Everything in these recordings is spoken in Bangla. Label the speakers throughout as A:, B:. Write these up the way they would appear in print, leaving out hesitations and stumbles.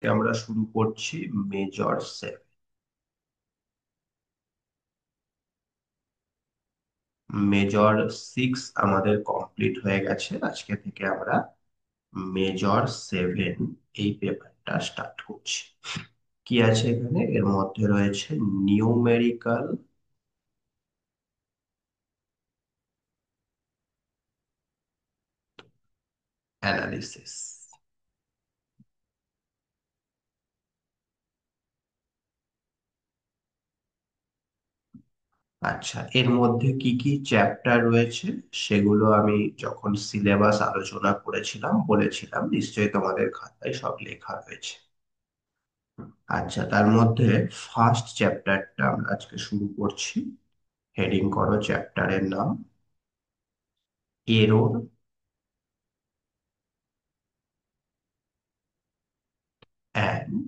A: আমরা শুরু করছি মেজর সেভেন। মেজর সিক্স আমাদের কমপ্লিট হয়ে গেছে। আজকে থেকে আমরা মেজর সেভেন এই পেপারটা স্টার্ট করছি। কি আছে এখানে? এর মধ্যে রয়েছে নিউমেরিক্যাল অ্যানালিসিস। আচ্ছা, এর মধ্যে কি কি চ্যাপ্টার রয়েছে সেগুলো আমি যখন সিলেবাস আলোচনা করেছিলাম বলেছিলাম, নিশ্চয়ই তোমাদের খাতায় সব লেখা রয়েছে। আচ্ছা, তার মধ্যে ফার্স্ট চ্যাপ্টারটা আমরা আজকে শুরু করছি। হেডিং করো চ্যাপ্টারের নাম এরর অ্যান্ড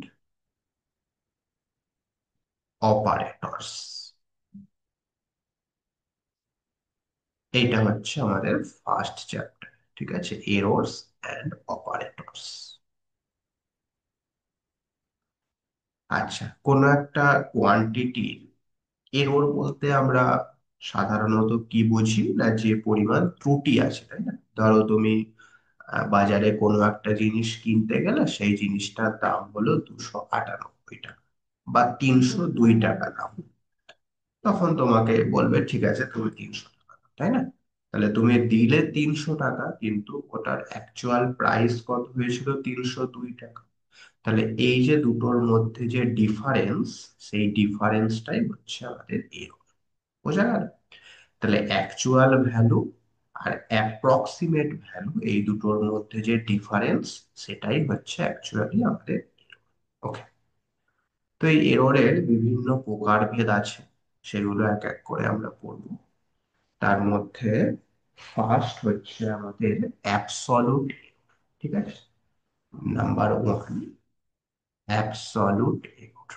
A: অপারেটরস। এইটা হচ্ছে আমাদের ফার্স্ট চ্যাপ্টার। ঠিক আছে, এরর্স অ্যান্ড অপারেটরস। আচ্ছা, কোনো একটা কোয়ান্টিটির এরর বলতে আমরা সাধারণত কি বুঝি, না যে পরিমাণ ত্রুটি আছে, তাই না? ধরো তুমি বাজারে কোনো একটা জিনিস কিনতে গেলে সেই জিনিসটার দাম হলো 298 টাকা বা 302 টাকা দাম। তখন তোমাকে বলবে ঠিক আছে তুমি 300 টাকা দাও, তাই না? তাহলে তুমি দিলে 300 টাকা, কিন্তু ওটার অ্যাকচুয়াল প্রাইস কত হয়েছিল? 302 টাকা। তাহলে এই যে দুটোর মধ্যে যে ডিফারেন্স, সেই ডিফারেন্সটাই হচ্ছে আমাদের এরর। বোঝা গেল? তাহলে অ্যাকচুয়াল ভ্যালু আর অ্যাপ্রক্সিমেট ভ্যালু, এই দুটোর মধ্যে যে ডিফারেন্স, সেটাই হচ্ছে অ্যাকচুয়ালি আমাদের। ওকে। তো এই এররের বিভিন্ন প্রকারভেদ আছে, সেগুলো এক এক করে আমরা পড়ব। তার মধ্যে ফার্স্ট হচ্ছে আমাদের অ্যাবসলিউট। ঠিক আছে, number one, absolute error.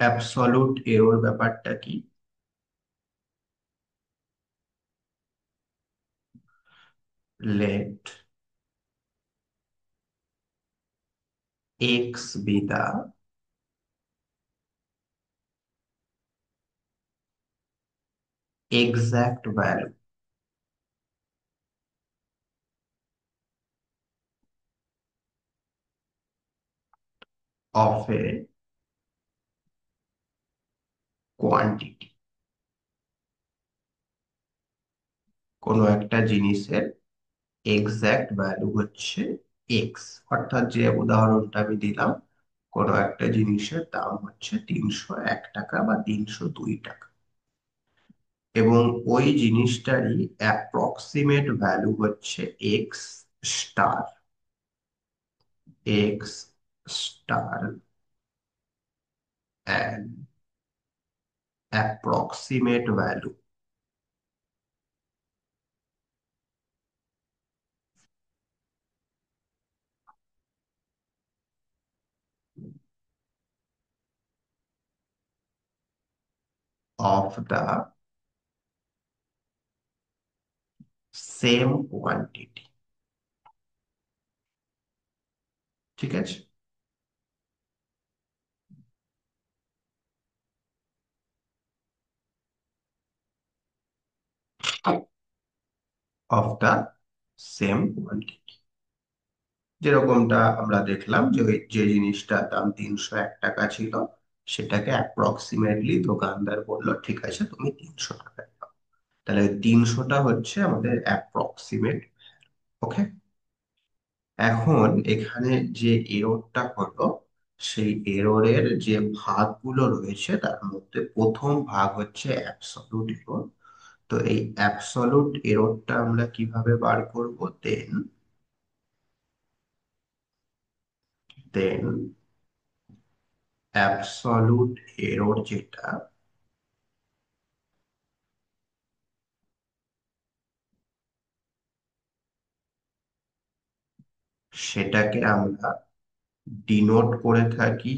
A: Absolute error ব্যাপারটা কি? Let x be the exact value of a quantity। কোনো একটা জিনিসের এক্সাক্ট ভ্যালু হচ্ছে এক্স। অর্থাৎ যে উদাহরণটা আমি দিলাম, কোনো একটা জিনিসের দাম হচ্ছে 301 টাকা বা 302 টাকা, এবং ওই জিনিসটারই অ্যাপ্রক্সিমেট ভ্যালু হচ্ছে x star. X star and approximate value of the same quantity. ঠিক আছে, অফ দ্য সেম কোয়ান্টিটি। যেরকমটা আমরা দেখলাম যে যে জিনিসটার দাম 301 টাকা ছিল, সেটাকে অ্যাপ্রক্সিমেটলি দোকানদার বললো ঠিক আছে তুমি 300 টাকা দাও। তাহলে ওই 300টা হচ্ছে আমাদের অ্যাপ্রক্সিমেট। ওকে। এখন এখানে যে এররটা হলো, সেই এররের যে ভাগগুলো রয়েছে তার মধ্যে প্রথম ভাগ হচ্ছে অ্যাবসলিউট এরর। তো এই অ্যাবসলিউট এররটা আমরা কিভাবে বার করব? দেন অ্যাবসলিউট এরর যেটা, সেটাকে আমরা ডিনোট করে থাকি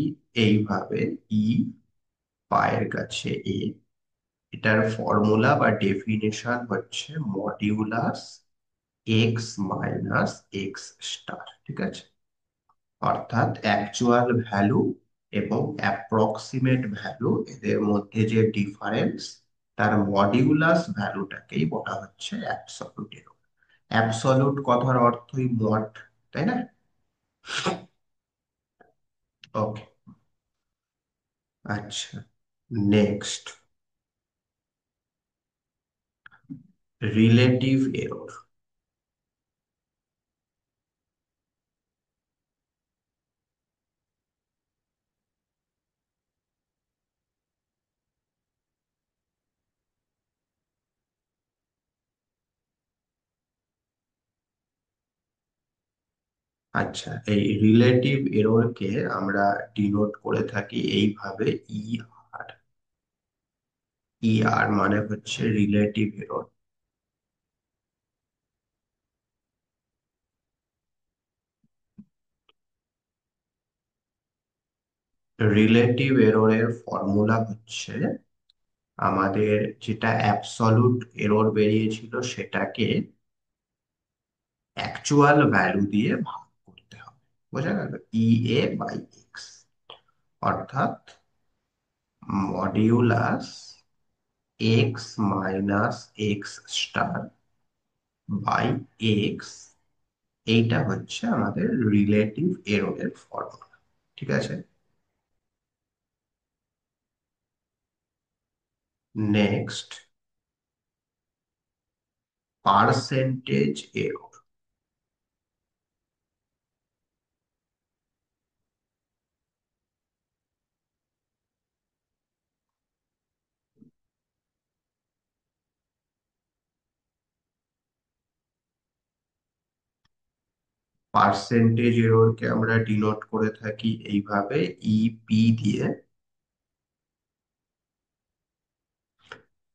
A: এইভাবে, ই পায়ের কাছে এ। এটার ফর্মুলা বা ডেফিনেশন হচ্ছে modulus x minus x star, ঠিক আছে? অর্থাৎ অ্যাকচুয়াল ভ্যালু এবং অ্যাপ্রক্সিমেট ভ্যালু, এদের মধ্যে যে ডিফারেন্স, তার মডিউলাস ভ্যালুটাকেই বলা হচ্ছে অ্যাবসলিউট এরর। অ্যাবসলিউট কথার অর্থই মড, তাই না? ওকে, আচ্ছা, নেক্সট, রিলেটিভ এরর। আচ্ছা, এই রিলেটিভ এররকে আমরা ডিনোট করে থাকি এইভাবে, ই আর। ই আর মানে হচ্ছে রিলেটিভ এরর। রিলেটিভ এররের ফর্মুলা হচ্ছে, আমাদের যেটা অ্যাবসলিউট এরর বেরিয়েছিল সেটাকে অ্যাকচুয়াল ভ্যালু দিয়ে ভাগ করতে হবে। বোঝা গেল? ই এ বাই এক্স, অর্থাৎ modulus x minus x star by x, এইটা হচ্ছে আমাদের রিলেটিভ এররের ফর্মুলা। ঠিক আছে, নেক্সট, পার্সেন্টেজ এরর। পার্সেন্টেজ এররকে আমরা ডিনোট করে থাকি এইভাবে, ইপি দিয়ে।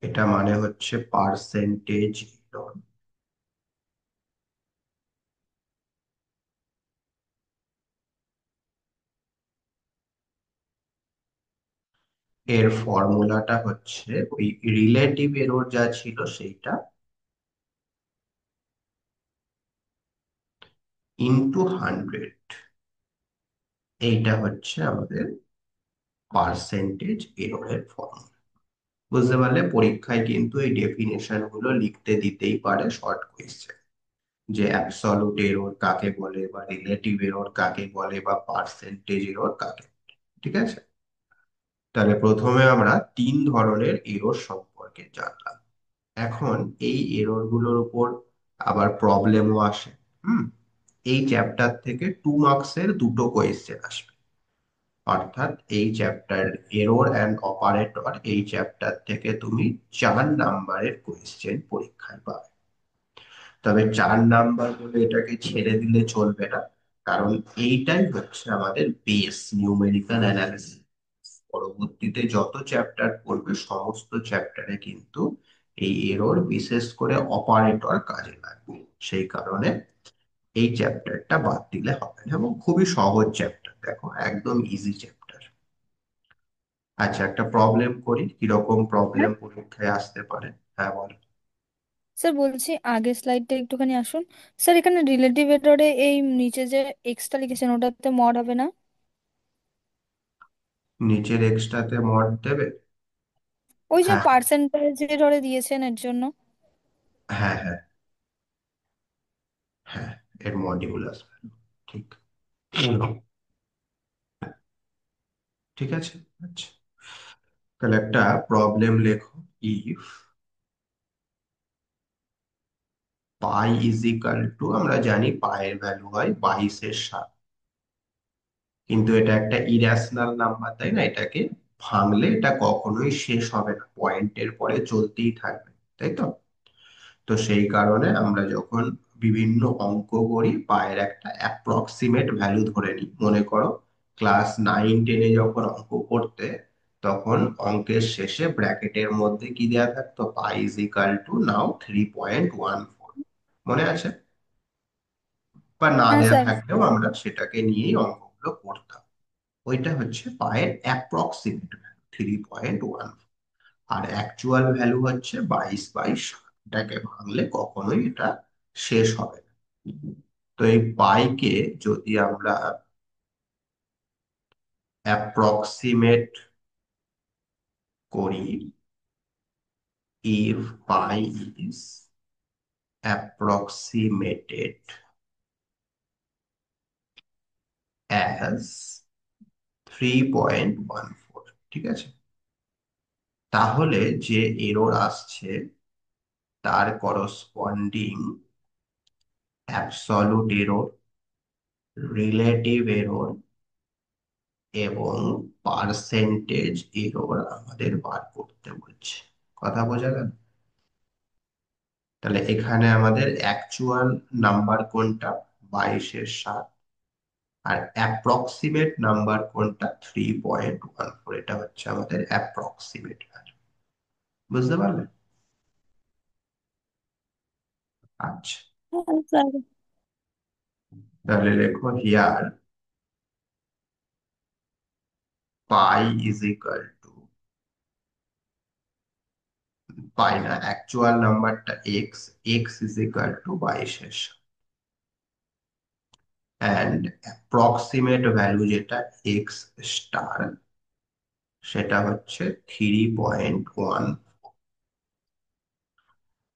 A: এটা মানে হচ্ছে পার্সেন্টেজ এরর। এর ফর্মুলাটা হচ্ছে ওই রিলেটিভ এরর যা ছিল সেইটা ইনটু 100, এইটা হচ্ছে আমাদের পার্সেন্টেজ এররের ফর্মুলা। বুঝতে পারলে? পরীক্ষায় কিন্তু এই ডেফিনেশন গুলো লিখতে দিতেই পারে শর্ট কোয়েশ্চেন, যে অ্যাবসলিউট এরর কাকে বলে, বা রিলেটিভ এরর কাকে বলে, বা পার্সেন্টেজ এরর কাকে বলে। ঠিক আছে, তাহলে প্রথমে আমরা তিন ধরনের এরর সম্পর্কে জানলাম। এখন এই এরর গুলোর উপর আবার প্রবলেমও আসে। হুম, এই চ্যাপ্টার থেকে 2 মার্কসের দুটো কোয়েশ্চেন আসবে। অর্থাৎ এই চ্যাপ্টার এরর অ্যান্ড অপারেটর, এই চ্যাপ্টার থেকে তুমি 4 নাম্বারের কোয়েশ্চেন পরীক্ষায় পাবে। তবে 4 নাম্বার বলে এটাকে ছেড়ে দিলে চলবে না, কারণ এইটাই হচ্ছে আমাদের বেস নিউমেরিক্যাল অ্যানালিসিস। পরবর্তীতে যত চ্যাপ্টার পড়বে সমস্ত চ্যাপ্টারে কিন্তু এই এরর, বিশেষ করে অপারেটর কাজে লাগবে। সেই কারণে এই চ্যাপ্টারটা বাদ দিলে হবে না, এবং খুবই সহজ চ্যাপ্টার, দেখো একদম ইজি চ্যাপ্টার। আচ্ছা, একটা প্রবলেম করি, কিরকম
B: হ্যাঁ
A: প্রবলেম পরীক্ষায় আসতে পারে। হ্যাঁ, বল।
B: স্যার, বলছি আগের স্লাইডটা একটুখানি আসুন। স্যার, এখানে রিলেটিভ এররে এই নিচে যে এক্সটা লিখেছেন ওটাতে মড হবে না?
A: নিচের এক্সট্রাতে মড দেবে?
B: ওই যে
A: হ্যাঁ,
B: পার্সেন্টেজ এররে দিয়েছেন এর জন্য।
A: হ্যাঁ, হ্যাঁ, হ্যাঁ, এর মডিউলাস ভ্যালু, ঠিক। ঠিক আছে, আচ্ছা, তাহলে একটা প্রবলেম লেখো। If pi is equal to, আমরা জানি পায়ের ভ্যালু হয় 22-এর 7, কিন্তু এটা একটা ইরাশনাল নাম্বার, তাই না? এটাকে ভাঙলে এটা কখনোই শেষ হবে না, পয়েন্টের পরে চলতেই থাকবে, তাই তো? তো সেই কারণে আমরা যখন বিভিন্ন অঙ্ক করি, পায়ের একটা অ্যাপ্রক্সিমেট ভ্যালু ধরে নিই। মনে করো ক্লাস 9-10-এ যখন অঙ্ক করতে, তখন অঙ্কের শেষে ব্র্যাকেটের মধ্যে কি দেয়া থাকতো? পাই ইজ ইকাল টু নাও 3.14। মনে আছে? বা না
B: হ্যাঁ
A: দেয়া
B: স্যার।
A: থাকলেও আমরা সেটাকে নিয়েই অঙ্কগুলো গুলো করতাম। ওইটা হচ্ছে পায়ের অ্যাপ্রক্সিমেট ভ্যালু 3.1, আর অ্যাকচুয়াল ভ্যালু হচ্ছে 22/7। এটাকে ভাঙলে কখনোই এটা শেষ হবে না। তো এই পাইকে যদি আমরা অ্যাপ্রক্সিমেট করি, if pi is approximated as 3.14, ঠিক আছে, তাহলে যে এরর আসছে তার corresponding absolute error, relative error এবং পার্সেন্টেজ এরর আমাদের বার করতে বলছে। কথা বোঝা গেল? তাহলে এখানে আমাদের অ্যাকচুয়াল নাম্বার কোনটা, 22/7, আর অ্যাপ্রক্সিমেট নাম্বার কোনটা, 3.14। এটা হচ্ছে আমাদের অ্যাপ্রক্সিমেট ভ্যালু। বুঝতে পারলে? আচ্ছা,
B: হ্যাঁ স্যার।
A: তাহলে লেখো here pi is equal to, pi না, অ্যাকচুয়াল নাম্বারটা x, x is equal to 22/7, and approximate value যেটা এক্স স্টার, সেটা হচ্ছে 3.1।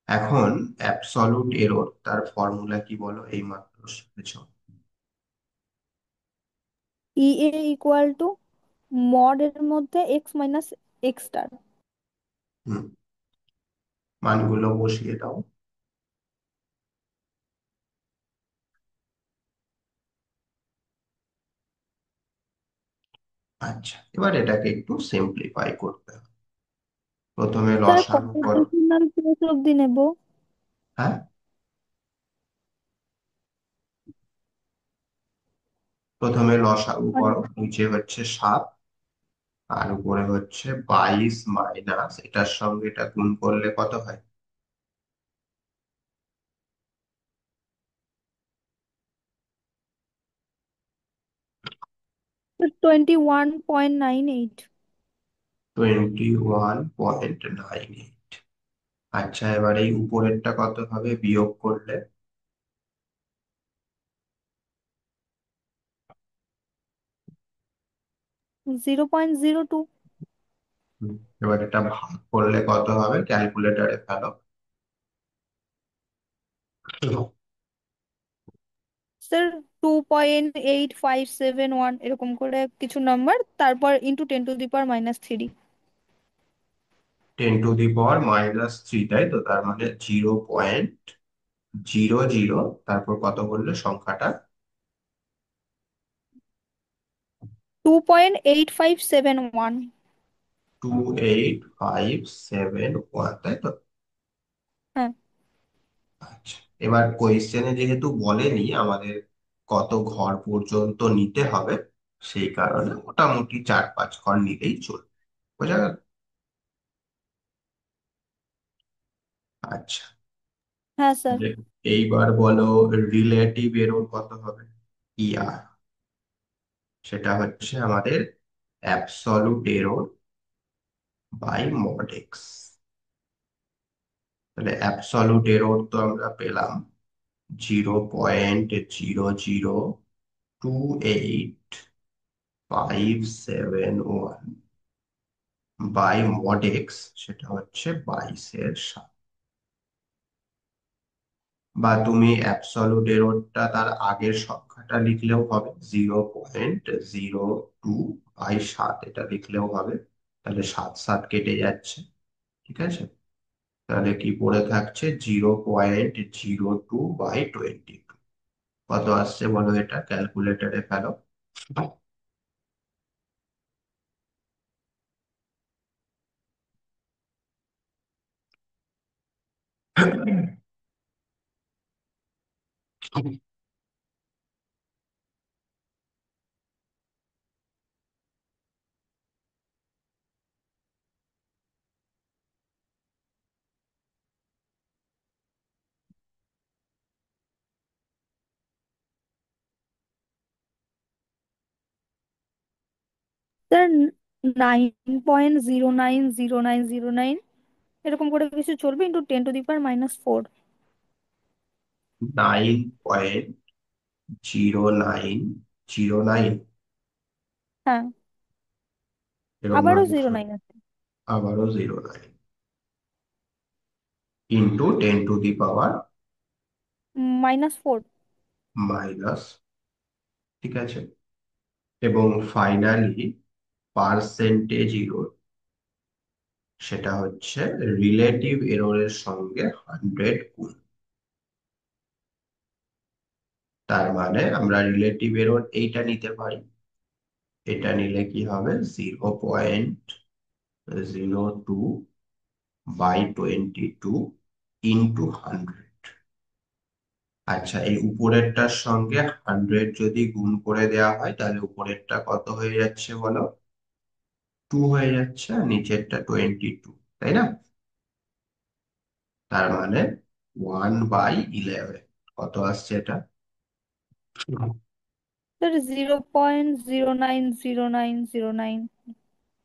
A: এখন অ্যাবসলিউট এরর তার ফর্মুলা কি বলো, এইমাত্র শিখেছো?
B: ই এ ইকুয়াল টু মড এর মধ্যে এক্স মাইনাস এক্স স্টার।
A: হুম, মানগুলো বসিয়ে দাও। আচ্ছা, এবার এটাকে একটু সিম্পলিফাই করতে হবে। প্রথমে
B: স্যার
A: লসাগু করো।
B: কম্পিউটেশনাল প্লেস অব্দি নেব?
A: হ্যাঁ, প্রথমে লসাগু করো, নিচে হচ্ছে 7, আর উপরে হচ্ছে 22 মাইনাস এটার সঙ্গে এটা গুণ করলে কত হয়?
B: 21.98।
A: 21.98। আচ্ছা, এবার এই উপরেরটা কত হবে বিয়োগ করলে?
B: 0.02।
A: হুম, এবার এটা ভাগ করলে কত হবে, ক্যালকুলেটরে ফেলো।
B: স্যার 2.8571 এরকম করে কিছু নাম্বার, তারপর ইন্টু 10⁻³10⁻³
A: তাই তো, তার মানে 0.00, তারপর কত বললে সংখ্যাটা?
B: 2.8571।
A: 2.8571, তাই তো?
B: হ্যাঁ।
A: আচ্ছা, এবার কোয়েশ্চেনে যেহেতু বলেনি আমাদের কত ঘর পর্যন্ত নিতে হবে, সেই কারণে মোটামুটি 4-5 ঘর নিলেই চলবে। বোঝা গেল? আচ্ছা,
B: হ্যাঁ স্যার।
A: এইবার বলো রিলেটিভ এরর কত হবে, ইআর। সেটা হচ্ছে আমাদের absolute error by mod x. তাহলে অ্যাবসলিউট এরর তো আমরা পেলাম 0.0028571 বাই মড এক্স, সেটা হচ্ছে 22/7। বা তুমি অ্যাবসলিউট এররটা তার আগের সংখ্যাটা লিখলেও হবে, 0.02/7 এটা লিখলেও হবে। তাহলে 7 7 কেটে যাচ্ছে, ঠিক আছে। তাহলে কি পড়ে থাকছে, 0.02/22। কত আসছে বলো, এটা ক্যালকুলেটরে ফেলো।
B: স্যার 9.090909 এরকম করে কিছু চলবে, ইন্টু 10⁻⁻4।
A: 9.0909
B: হ্যাঁ,
A: এরকম
B: আবারও
A: ভাবে
B: 09 আছে।
A: আবারও 09 ইন্টু 10⁻⁻,
B: -4।
A: মাইনাস, ঠিক আছে, এবং ফাইনালি পার্সেন্টেজ এরর, সেটা হচ্ছে রিলেটিভ এররের সঙ্গে 100 গুণ। তার মানে আমরা রিলেটিভ এরর এইটা নিতে পারি। এটা নিলে কি হবে, 0.02/22 আচ্ছা, এই উপরেরটার সঙ্গে 100 যদি গুণ করে দেওয়া হয় তাহলে উপরেরটা কত হয়ে যাচ্ছে বলো? 2 হয়ে যাচ্ছে, আর নিচেরটা 22, তাই না? তার মানে 1/11 কত আসছে এটা?
B: স্যার 0.090909।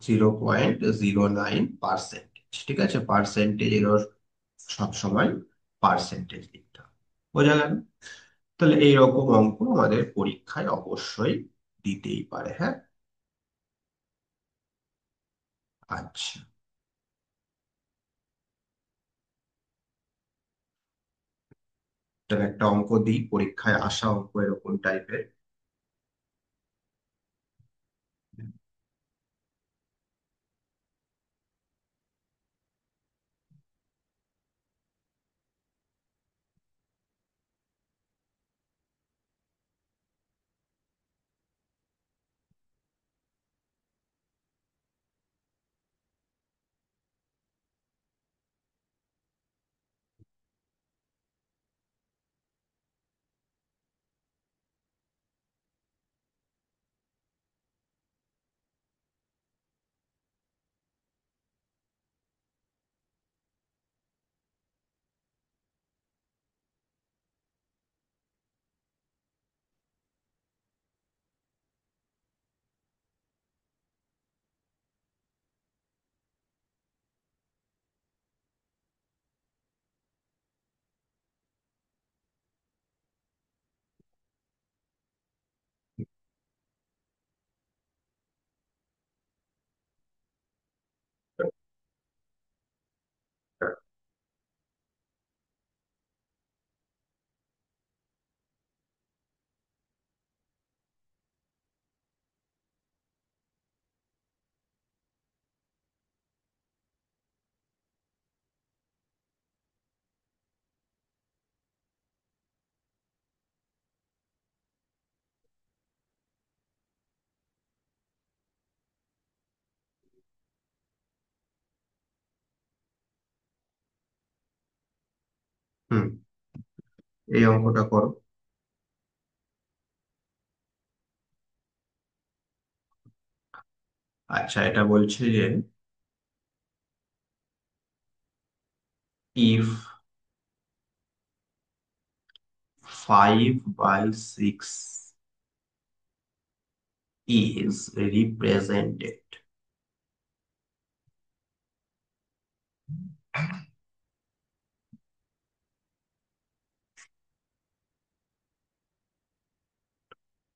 A: 0.09%, ঠিক আছে, পার্সেন্টেজ এরর সবসময় পার্সেন্টেজ লিখতে হবে। বোঝা গেল? তাহলে এইরকম অঙ্ক আমাদের পরীক্ষায় অবশ্যই দিতেই পারে, হ্যাঁ। আচ্ছা, তাহলে একটা অঙ্ক দিই, পরীক্ষায় আসা অঙ্ক এরকম টাইপের। হুম, এই অঙ্কটা করো। আচ্ছা, এটা বলছে যে if 5/6 is represented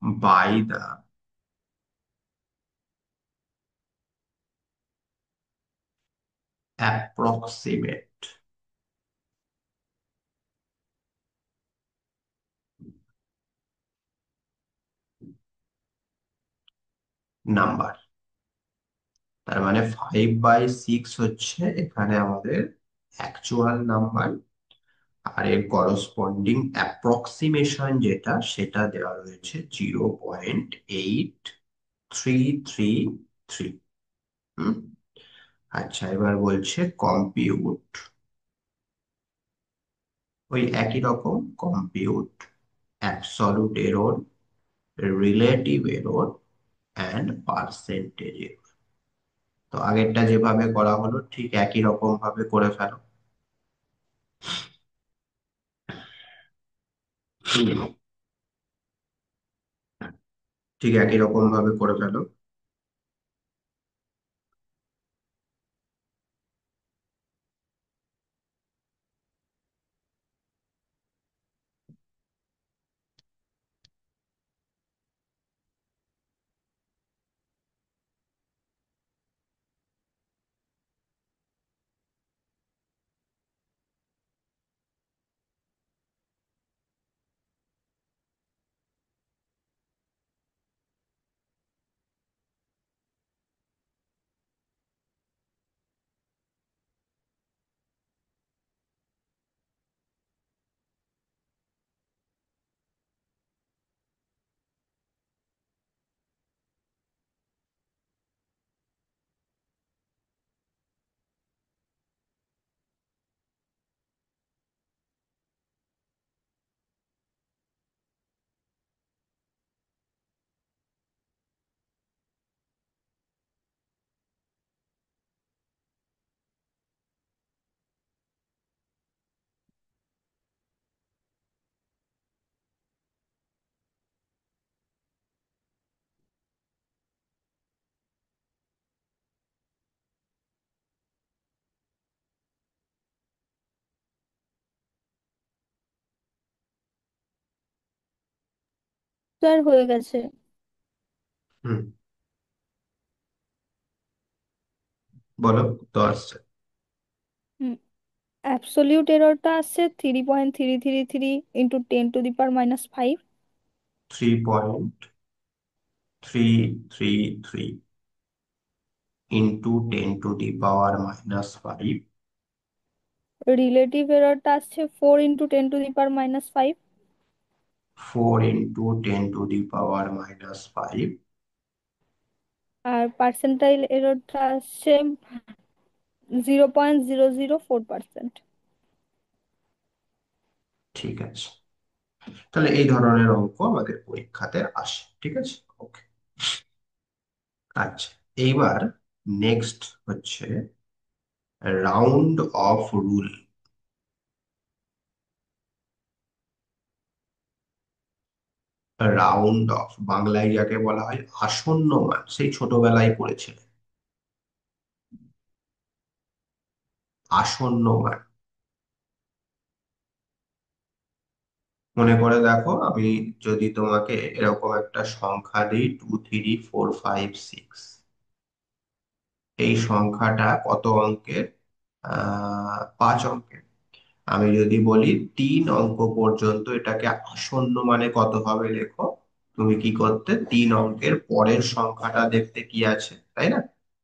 A: by the approximate number, তার মানে 5/6 হচ্ছে এখানে আমাদের অ্যাকচুয়াল নাম্বার, আর এর করসপন্ডিং অ্যাপ্রক্সিমেশন যেটা, সেটা দেওয়া রয়েছে 0.8333। হুম। আচ্ছা, এবার বলছে কম্পিউট, ওই একই রকম, compute absolute error, relative error and percentage error. তো আগেরটা যেভাবে করা হলো ঠিক একই রকম ভাবে করে ফেলো। হুম, ঠিক একই রকম ভাবে করে ফেলো।
B: স্যার হয়ে গেছে।
A: হুম, বলো, তো আসছে।
B: হুম, অ্যাবসলিউট এররটা আসছে 3.333 × 10⁻⁵।
A: 3.333 × 10⁻⁵।
B: রিলেটিভ এররটা আসছে 4 × 10⁻⁵।
A: 4 × 10⁻⁵।
B: আর পার্সেন্টাইল এররটা আসছে 0.004%।
A: ঠিক আছে, তাহলে এই ধরনের অঙ্ক আমাদের পরীক্ষাতে আসে, ঠিক আছে। ওকে। আচ্ছা, এইবার নেক্সট হচ্ছে round of rule. Round of বাংলায় যাকে বলা হয় আসন্ন মান, সেই ছোটবেলায় পড়েছিলে আসন্ন মান। মনে করে দেখো, আমি যদি তোমাকে এরকম একটা সংখ্যা দিই 2 3 4 5 6, এই সংখ্যাটা কত অঙ্কের? 5 অঙ্কের। আমি যদি বলি 3 অঙ্ক পর্যন্ত এটাকে আসন্ন মানে কত হবে লেখো, তুমি কি করতে? 3 অঙ্কের পরের সংখ্যাটা দেখতে কি আছে, তাই না?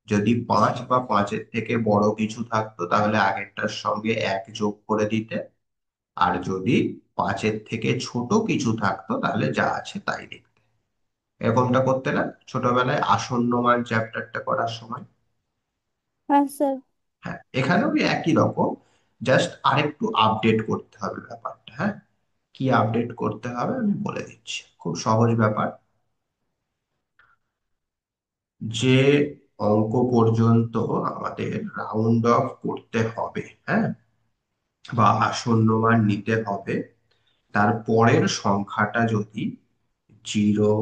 A: যদি 5 বা 5-এর থেকে বড় কিছু থাকতো তাহলে আগেরটার সঙ্গে 1 যোগ করে দিতে। আর যদি 5-এর থেকে ছোট কিছু থাকতো তাহলে যা আছে তাই দেখতে। এরকমটা করতে না ছোটবেলায় আসন্ন মান চ্যাপ্টারটা করার সময়?
B: হ্যাঁ স্যার।
A: হ্যাঁ, এখানেও ওই একই রকম, জাস্ট আরেকটু আপডেট করতে হবে ব্যাপারটা। হ্যাঁ, কি আপডেট করতে হবে আমি বলে দিচ্ছি, খুব সহজ ব্যাপার। যে অঙ্ক পর্যন্ত আমাদের রাউন্ড অফ করতে হবে, হ্যাঁ, বা আসন্ন মান নিতে হবে, তার পরের সংখ্যাটা যদি 0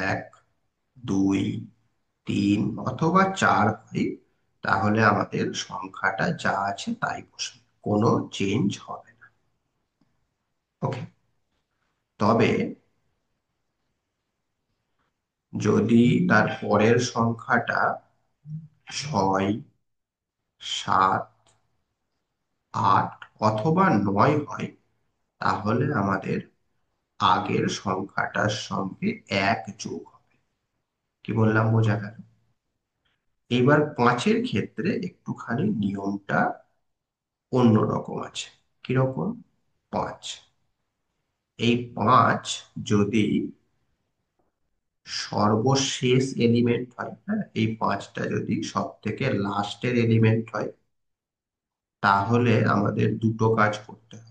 A: 1 2 3 অথবা 4 হয়, তাহলে আমাদের সংখ্যাটা যা আছে তাই বসবে, কোনো চেঞ্জ হবে না। ওকে। তবে যদি তার পরের সংখ্যাটা 6 7 8 অথবা 9 হয়, তাহলে আমাদের আগের সংখ্যাটার সঙ্গে 1 যোগ হবে। কি বললাম, বোঝা গেল? এইবার 5-এর ক্ষেত্রে একটুখানি নিয়মটা অন্যরকম আছে। কিরকম? 5, এই 5 যদি সর্বশেষ এলিমেন্ট হয়, হ্যাঁ, এই 5টা যদি সব থেকে লাস্টের এলিমেন্ট হয়, তাহলে আমাদের দুটো কাজ করতে হবে।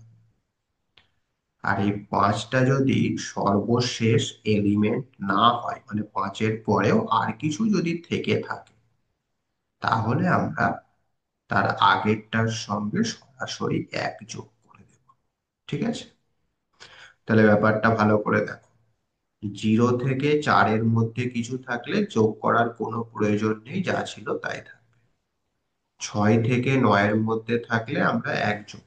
A: আর এই 5টা যদি সর্বশেষ এলিমেন্ট না হয়, মানে 5-এর পরেও আর কিছু যদি থেকে থাকে, তাহলে আমরা তার আগেরটার সঙ্গে সরাসরি 1 যোগ করে দেব। ঠিক আছে, তাহলে ব্যাপারটা ভালো করে দেখো। 0 থেকে 4-এর মধ্যে কিছু থাকলে যোগ করার কোনো প্রয়োজন নেই, যা ছিল তাই থাকবে। 6 থেকে 9-এর মধ্যে থাকলে আমরা 1 যোগ।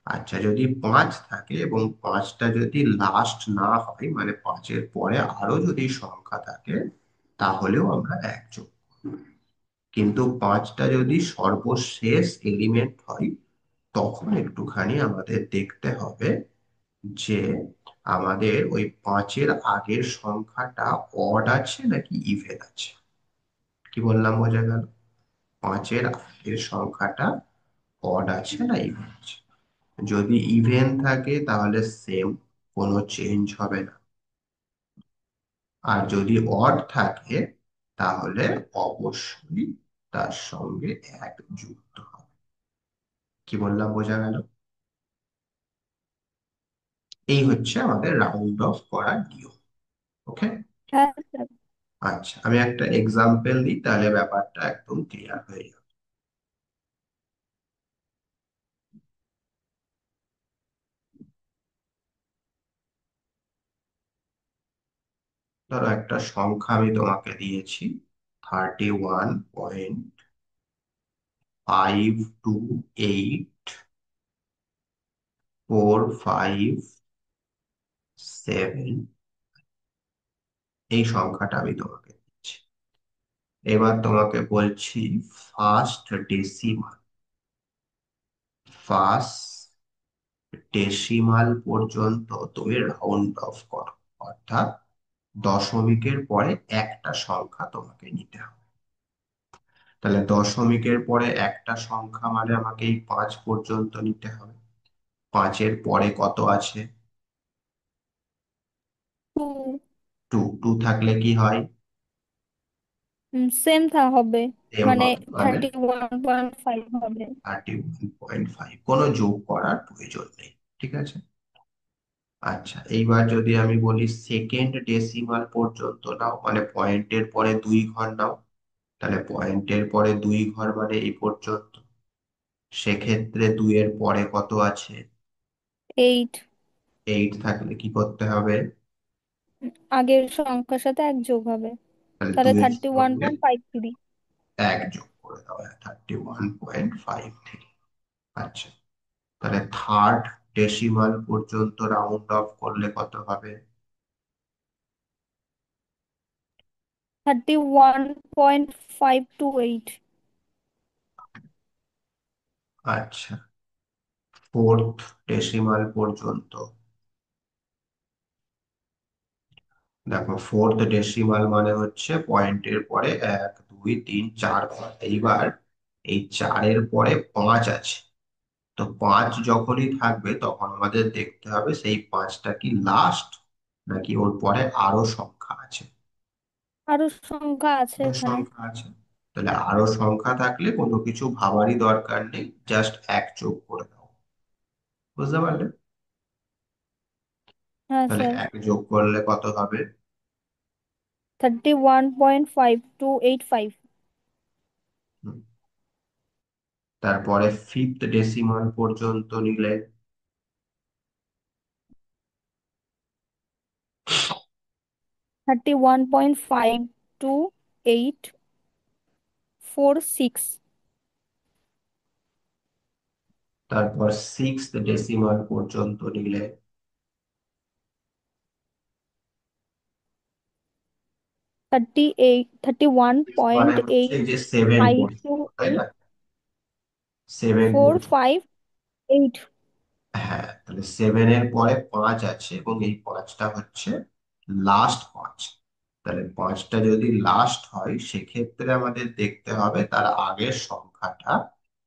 A: আচ্ছা, যদি 5 থাকে এবং 5টা যদি লাস্ট না হয়, মানে 5-এর পরে আরো যদি সংখ্যা থাকে, তাহলেও আমরা 1 যোগ করব। কিন্তু 5টা যদি সর্বশেষ এলিমেন্ট হয়, তখন একটুখানি আমাদের দেখতে হবে যে আমাদের ওই 5-এর আগের সংখ্যাটা অড আছে নাকি ইভেন আছে। কি বললাম, বোঝা গেল? 5-এর আগের সংখ্যাটা অড আছে না ইভেন আছে। যদি ইভেন থাকে তাহলে সেম, কোনো চেঞ্জ হবে না। আর যদি অড থাকে তাহলে অবশ্যই তার সঙ্গে 1 যুক্ত হবে। কি বললাম, বোঝা গেল? এই হচ্ছে আমাদের রাউন্ড অফ করার নিয়ম। ওকে।
B: হ্যাঁ স্যার।
A: আচ্ছা, আমি একটা এক্সাম্পল দিই, তাহলে ব্যাপারটা একদম ক্লিয়ার হয়ে যাবে। ধরো একটা সংখ্যা আমি তোমাকে দিয়েছি, 31.528 4 5 সেভেন, এই সংখ্যাটা আমি তোমাকে দিচ্ছি। এবার তোমাকে বলছি ফার্স্ট ডেসিমাল। ফার্স্ট ডেসিমাল পর্যন্ত তুমি রাউন্ড অফ করো, অর্থাৎ দশমিকের পরে একটা সংখ্যা তোমাকে নিতে হবে। তাহলে দশমিকের পরে একটা সংখ্যা মানে আমাকে এই 5 পর্যন্ত নিতে হবে। 5-এর পরে কত আছে?
B: টু।
A: 2। 2 থাকলে কি হয়?
B: সেম হবে,
A: এম
B: মানে
A: হবে, মানে
B: 31.5 হবে।
A: 31.5, কোনো যোগ করার প্রয়োজন নেই। ঠিক আছে। আচ্ছা, এইবার যদি আমি বলি সেকেন্ড ডেসিমাল পর্যন্ত নাও, মানে পয়েন্টের পরে 2 ঘর নাও। তাহলে পয়েন্টের পরে 2 ঘর মানে এই পর্যন্ত। সেক্ষেত্রে 2-এর পরে কত আছে?
B: 8।
A: 8 থাকলে কি করতে হবে?
B: আগের সংখ্যার সাথে এক যোগ হবে,
A: তাহলে
B: তাহলে
A: 2-এর
B: থার্টি ওয়ান
A: সঙ্গে
B: পয়েন্ট ফাইভ থ্রি
A: 1 যোগ করে দাও, 31.53। আচ্ছা, তাহলে থার্ড ডেসিমাল পর্যন্ত রাউন্ড অফ করলে কত হবে?
B: 31.528।
A: আচ্ছা, ফোর্থ ডেসিমাল পর্যন্ত। দেখো, ফোর্থ ডেসিমাল মানে হচ্ছে পয়েন্টের পরে 1 2 3 4 ঘর। এইবার এই 4-এর পরে 5 আছে। তো 5 যখনই থাকবে তখন আমাদের দেখতে হবে সেই 5টা কি লাস্ট, নাকি ওর পরে আরো সংখ্যা আছে।
B: আরো সংখ্যা আছে
A: আরো
B: এখানে।
A: সংখ্যা আছে। তাহলে আরো সংখ্যা থাকলে কোনো কিছু ভাবারই দরকার নেই, জাস্ট 1 যোগ করে দাও। বুঝতে পারলে?
B: হ্যাঁ
A: তাহলে
B: স্যার।
A: 1 যোগ করলে কত হবে?
B: 31.5285।
A: হুম। তারপরে ফিফথ ডেসিমাল পর্যন্ত নিলে
B: 31.5286।
A: তারপর সিক্সথ ডেসিমাল পর্যন্ত নিলে
B: 31
A: মানে
B: পয়েন্ট
A: হচ্ছে
B: এইট
A: এই যে 7
B: ফাইভ টু
A: পর্যন্ত, তাই
B: এইট
A: না? 7
B: ফোর
A: পর্যন্ত।
B: ফাইভ এইট
A: হ্যাঁ, তাহলে 7 এর পরে 5 আছে এবং এই 5টা হচ্ছে লাস্ট 5। তাহলে 5টা যদি লাস্ট হয় সেক্ষেত্রে আমাদের দেখতে হবে তার আগের সংখ্যাটা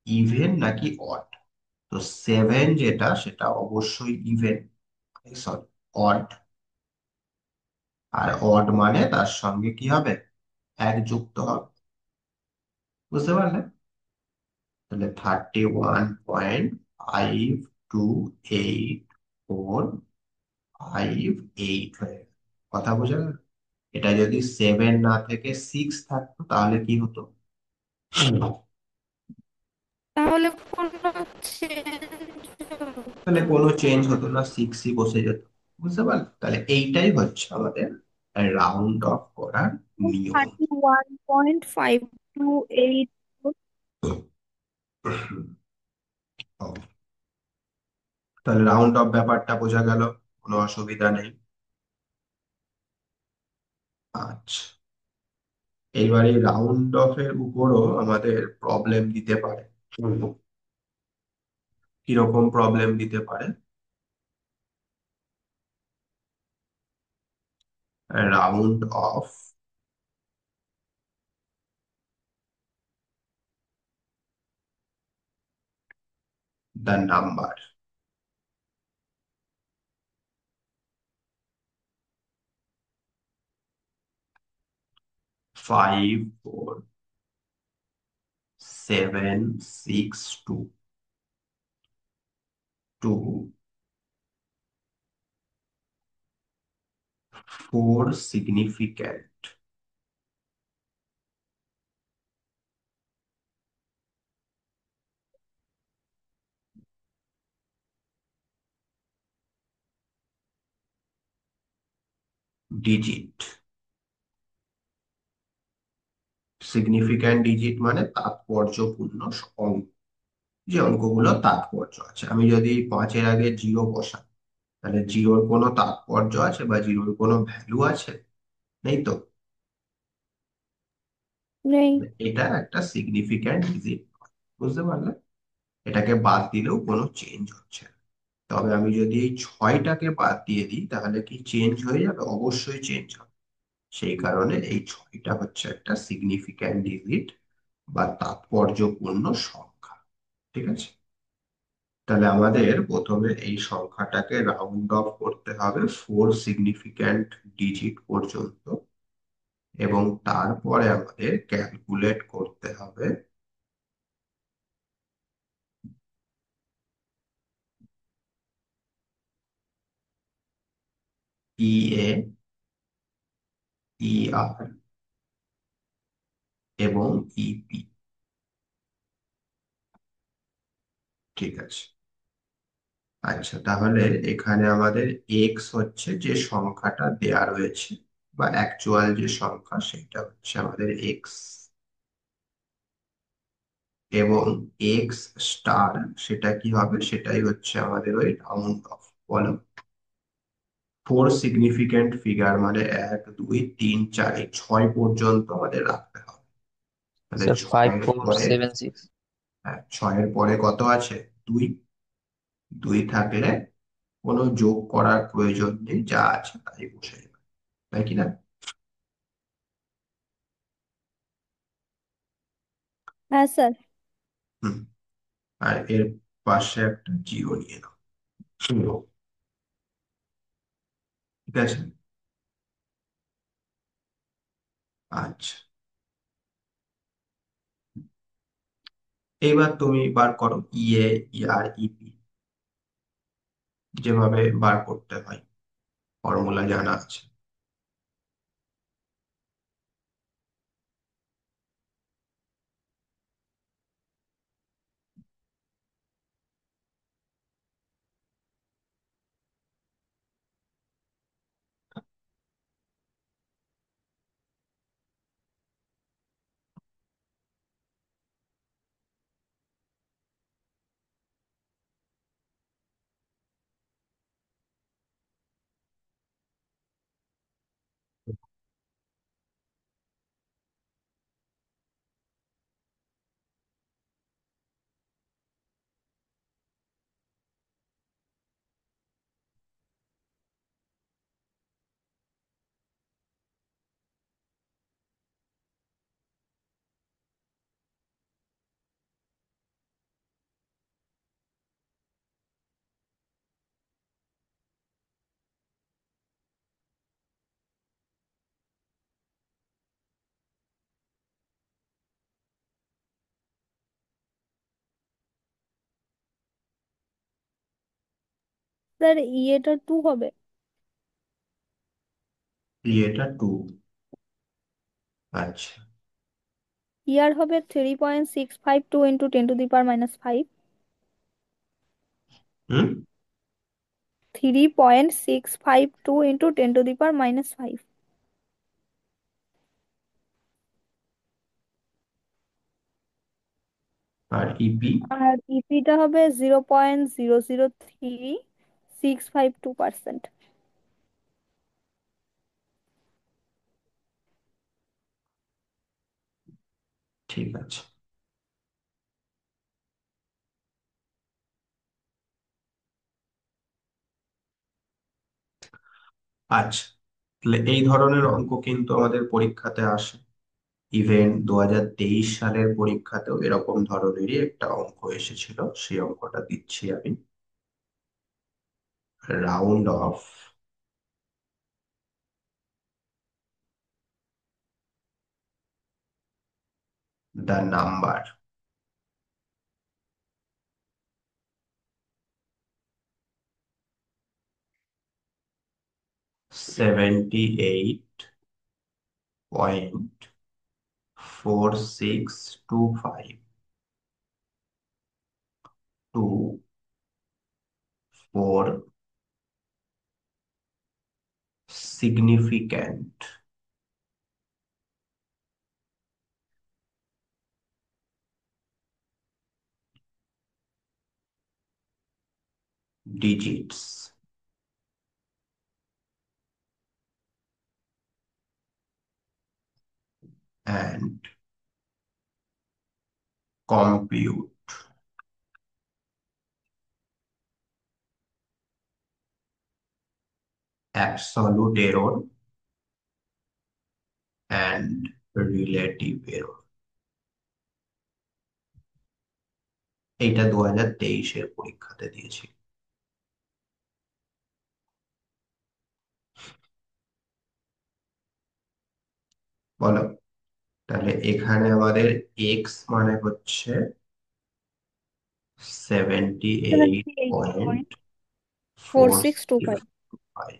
A: ইভেন নাকি অড। তো 7 যেটা, সেটা অবশ্যই ইভেন, সরি, অড। আর অড মানে তার সঙ্গে কি হবে? 1 যুক্ত হবে। বুঝতে পারলে? তাহলে 31.528458 হয়ে গেল। কথা বোঝা গেল? এটা যদি 7 না থেকে 6 থাকতো তাহলে কি হতো?
B: তাহলে কোনো change
A: তাহলে কোনো চেঞ্জ হতো না, 6ই বসে যেত। বুঝতে পারলে? তাহলে এইটাই হচ্ছে আমাদের রাউন্ড অফ করার নিয়ম।
B: 31.528।
A: তাহলে রাউন্ড অফ ব্যাপারটা বোঝা গেল, কোনো অসুবিধা নেই। আচ্ছা, এইবার এই রাউন্ড অফ এর উপরও আমাদের প্রবলেম দিতে পারে। কিরকম প্রবলেম দিতে পারে? Round off the number 54762 to 4 significant digit। Significant digit মানে তাৎপর্যপূর্ণ অঙ্ক, যে অঙ্কগুলো তাৎপর্য আছে। আমি যদি 5-এর আগে 0 বসাই, তাহলে জিরোর কোনো তাৎপর্য আছে বা জিরোর কোনো ভ্যালু আছে? নেই তো।
B: নেই।
A: এটা একটা সিগনিফিক্যান্ট ডিজিট, বুঝতে পারলে? এটাকে বাদ দিলেও কোনো চেঞ্জ হচ্ছে না। তবে আমি যদি এই ছয়টাকে বাদ দিয়ে দিই তাহলে কি চেঞ্জ হয়ে যাবে? অবশ্যই চেঞ্জ হবে। সেই কারণে এই ছয়টা হচ্ছে একটা সিগনিফিক্যান্ট ডিজিট বা তাৎপর্যপূর্ণ সংখ্যা। ঠিক আছে, তাহলে আমাদের প্রথমে এই সংখ্যাটাকে রাউন্ড অফ করতে হবে ফোর সিগনিফিক্যান্ট ডিজিট পর্যন্ত, এবং তারপরে আমাদের ক্যালকুলেট করতে হবে ইএ, ইআর এবং ইপি। ঠিক আছে। আচ্ছা, তাহলে এখানে আমাদের এক্স হচ্ছে যে সংখ্যাটা দেয়া রয়েছে, বা অ্যাকচুয়াল যে সংখ্যা সেটা হচ্ছে আমাদের এক্স, এবং এক্স স্টার সেটা কি হবে? সেটাই হচ্ছে আমাদের ওই রাউন্ড অফ। বলো। ফোর সিগনিফিকেন্ট ফিগার মানে এক, দুই, তিন, চার, এই ছয় পর্যন্ত আমাদের রাখতে হবে। তাহলে
C: স্যার ফাইভ
A: ছয়ের
C: ফোর
A: পরে,
C: সেভেন সিক্স
A: হ্যাঁ, ছয়ের পরে কত আছে? দুই। দুই থাকলে কোনো যোগ করার প্রয়োজন নেই, যা আছে তাই বসে যাবে, তাই কি না?
B: হ্যাঁ স্যার।
A: হুম। আর এর পাশে একটা জিরো নিয়ে নাও। জিরো। ঠিক আছে। আচ্ছা, এইবার তুমি বার করো ইএ, ইআর, ইপি, যেভাবে বার করতে হয়, ফর্মুলা জানা আছে।
B: স্যার ইয়েটা টু হবে।
A: ইএটা টু। আচ্ছা।
B: ইয়ার হবে 3.652 ইন্টু 10⁻⁻5।
A: হুম।
B: 3.652 ইন্টু 10⁻⁻5।
A: আর ইপি?
B: আর ইপিটা হবে 0.003 652%।
A: ঠিক আছে। আচ্ছা, তাহলে এই ধরনের অঙ্ক কিন্তু আমাদের পরীক্ষাতে আসে। ইভেন 2023 সালের পরীক্ষাতেও এরকম ধরনেরই একটা অঙ্ক এসেছিল, সেই অঙ্কটা দিচ্ছি আমি। Round off the number 78.4625 to four significant digits and compute absolute error and relative error। এইটা 2023-এর পরীক্ষাতে দিয়েছি। বলো, তাহলে এখানে আমাদের এক্স মানে হচ্ছে seventy eight
B: 78.4625।
A: Point four six five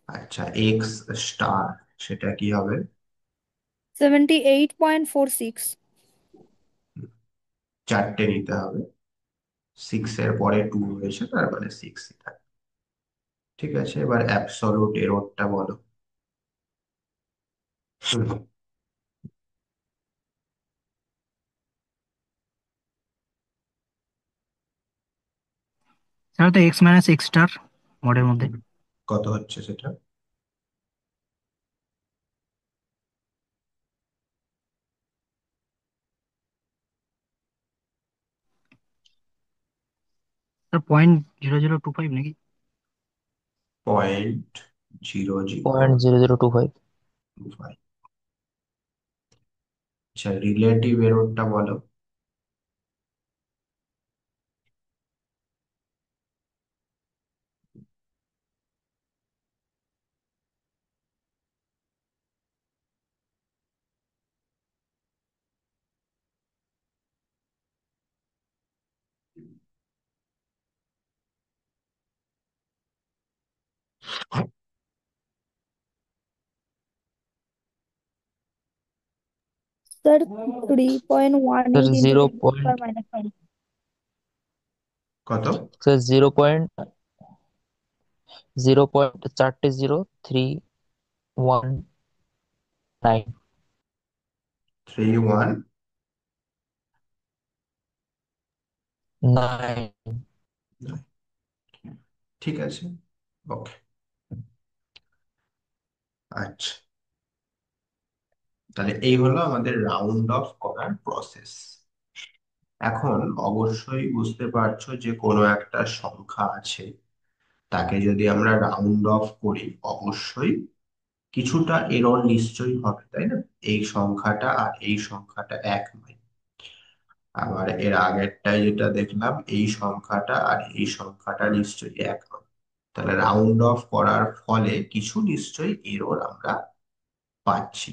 A: আচ্ছা, এক্স স্টার সেটা কি হবে?
B: 78.46।
A: চারটে নিতে হবে, সিক্স এর পরে টু রয়েছে, তার মানে সিক্স থাকবে। ঠিক আছে, এবার অ্যাবসলিউট এররটা বলো। হুম,
C: স্যার তো এক্স মাইনাস এক্স স্টার মোডের মধ্যে।
A: কত হচ্ছে সেটা?
C: স্যার 0.0025 নাকি?
A: 0.0025।
D: 0.0025।
A: আচ্ছা, রিলেটিভ এররটা বলো।
B: Sir 3.18
D: sir
B: into
D: zero
B: 10
D: point
B: minus 5।
A: কত?
D: স্যার 0.0.40319।
A: 3.1।
D: 9।
A: ঠিক আছে, ওকে। আচ্ছা, তাহলে এই হলো আমাদের রাউন্ড অফ করার প্রসেস। এখন অবশ্যই বুঝতে পারছো যে কোনো একটা সংখ্যা আছে, তাকে যদি আমরা রাউন্ড অফ করি অবশ্যই কিছুটা এরর নিশ্চয়ই হবে, তাই না? এই সংখ্যাটা আর এই সংখ্যাটা এক নয়। আবার এর আগেরটাই যেটা দেখলাম, এই সংখ্যাটা আর এই সংখ্যাটা নিশ্চয়ই এক নয়। তাহলে রাউন্ড অফ করার ফলে কিছু নিশ্চয়ই এরর আমরা পাচ্ছি।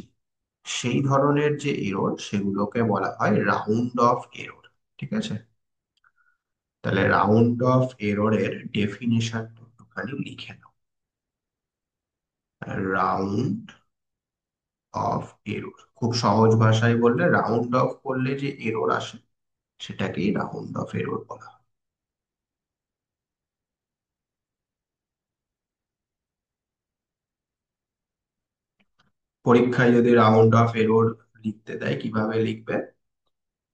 A: সেই ধরনের যে এরর সেগুলোকে বলা হয় রাউন্ড অফ এরর। ঠিক আছে, তাহলে রাউন্ড অফ এররের ডেফিনিশন একটুখানি লিখে নাও। রাউন্ড অফ এরর খুব সহজ ভাষায় বললে, রাউন্ড অফ করলে যে এরর আসে সেটাকেই রাউন্ড অফ এরর বলা হয়। পরীক্ষায় যদি রাউন্ড অফ এরর লিখতে দেয়, কিভাবে লিখবে?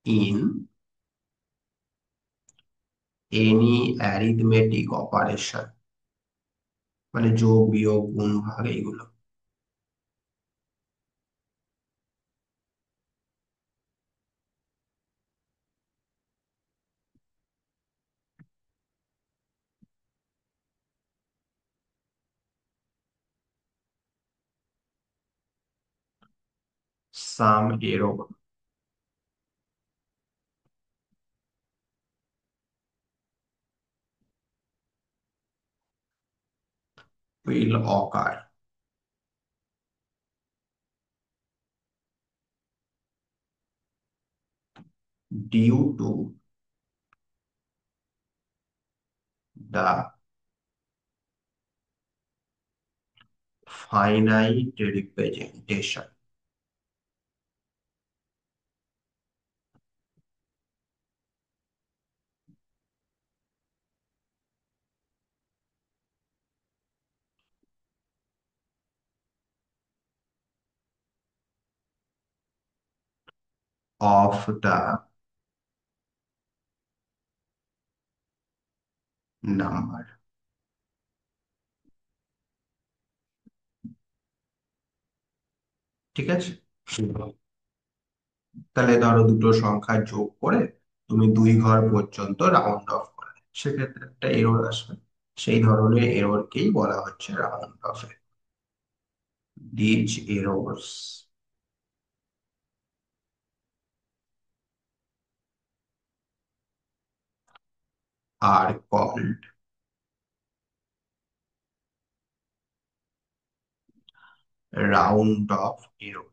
A: ইন এনি অ্যারিথমেটিক অপারেশন, মানে যোগ বিয়োগ গুণ ভাগ এইগুলো। সাম error will occur due to the finite representation of the number। ঠিক আছে। তাহলে ধরো দুটো সংখ্যা যোগ করে তুমি 2 ঘর পর্যন্ত রাউন্ড অফ করে, সেক্ষেত্রে একটা এরর আসবে। সেই ধরনের এররকেই বলা হচ্ছে round off. These errors are called round off error.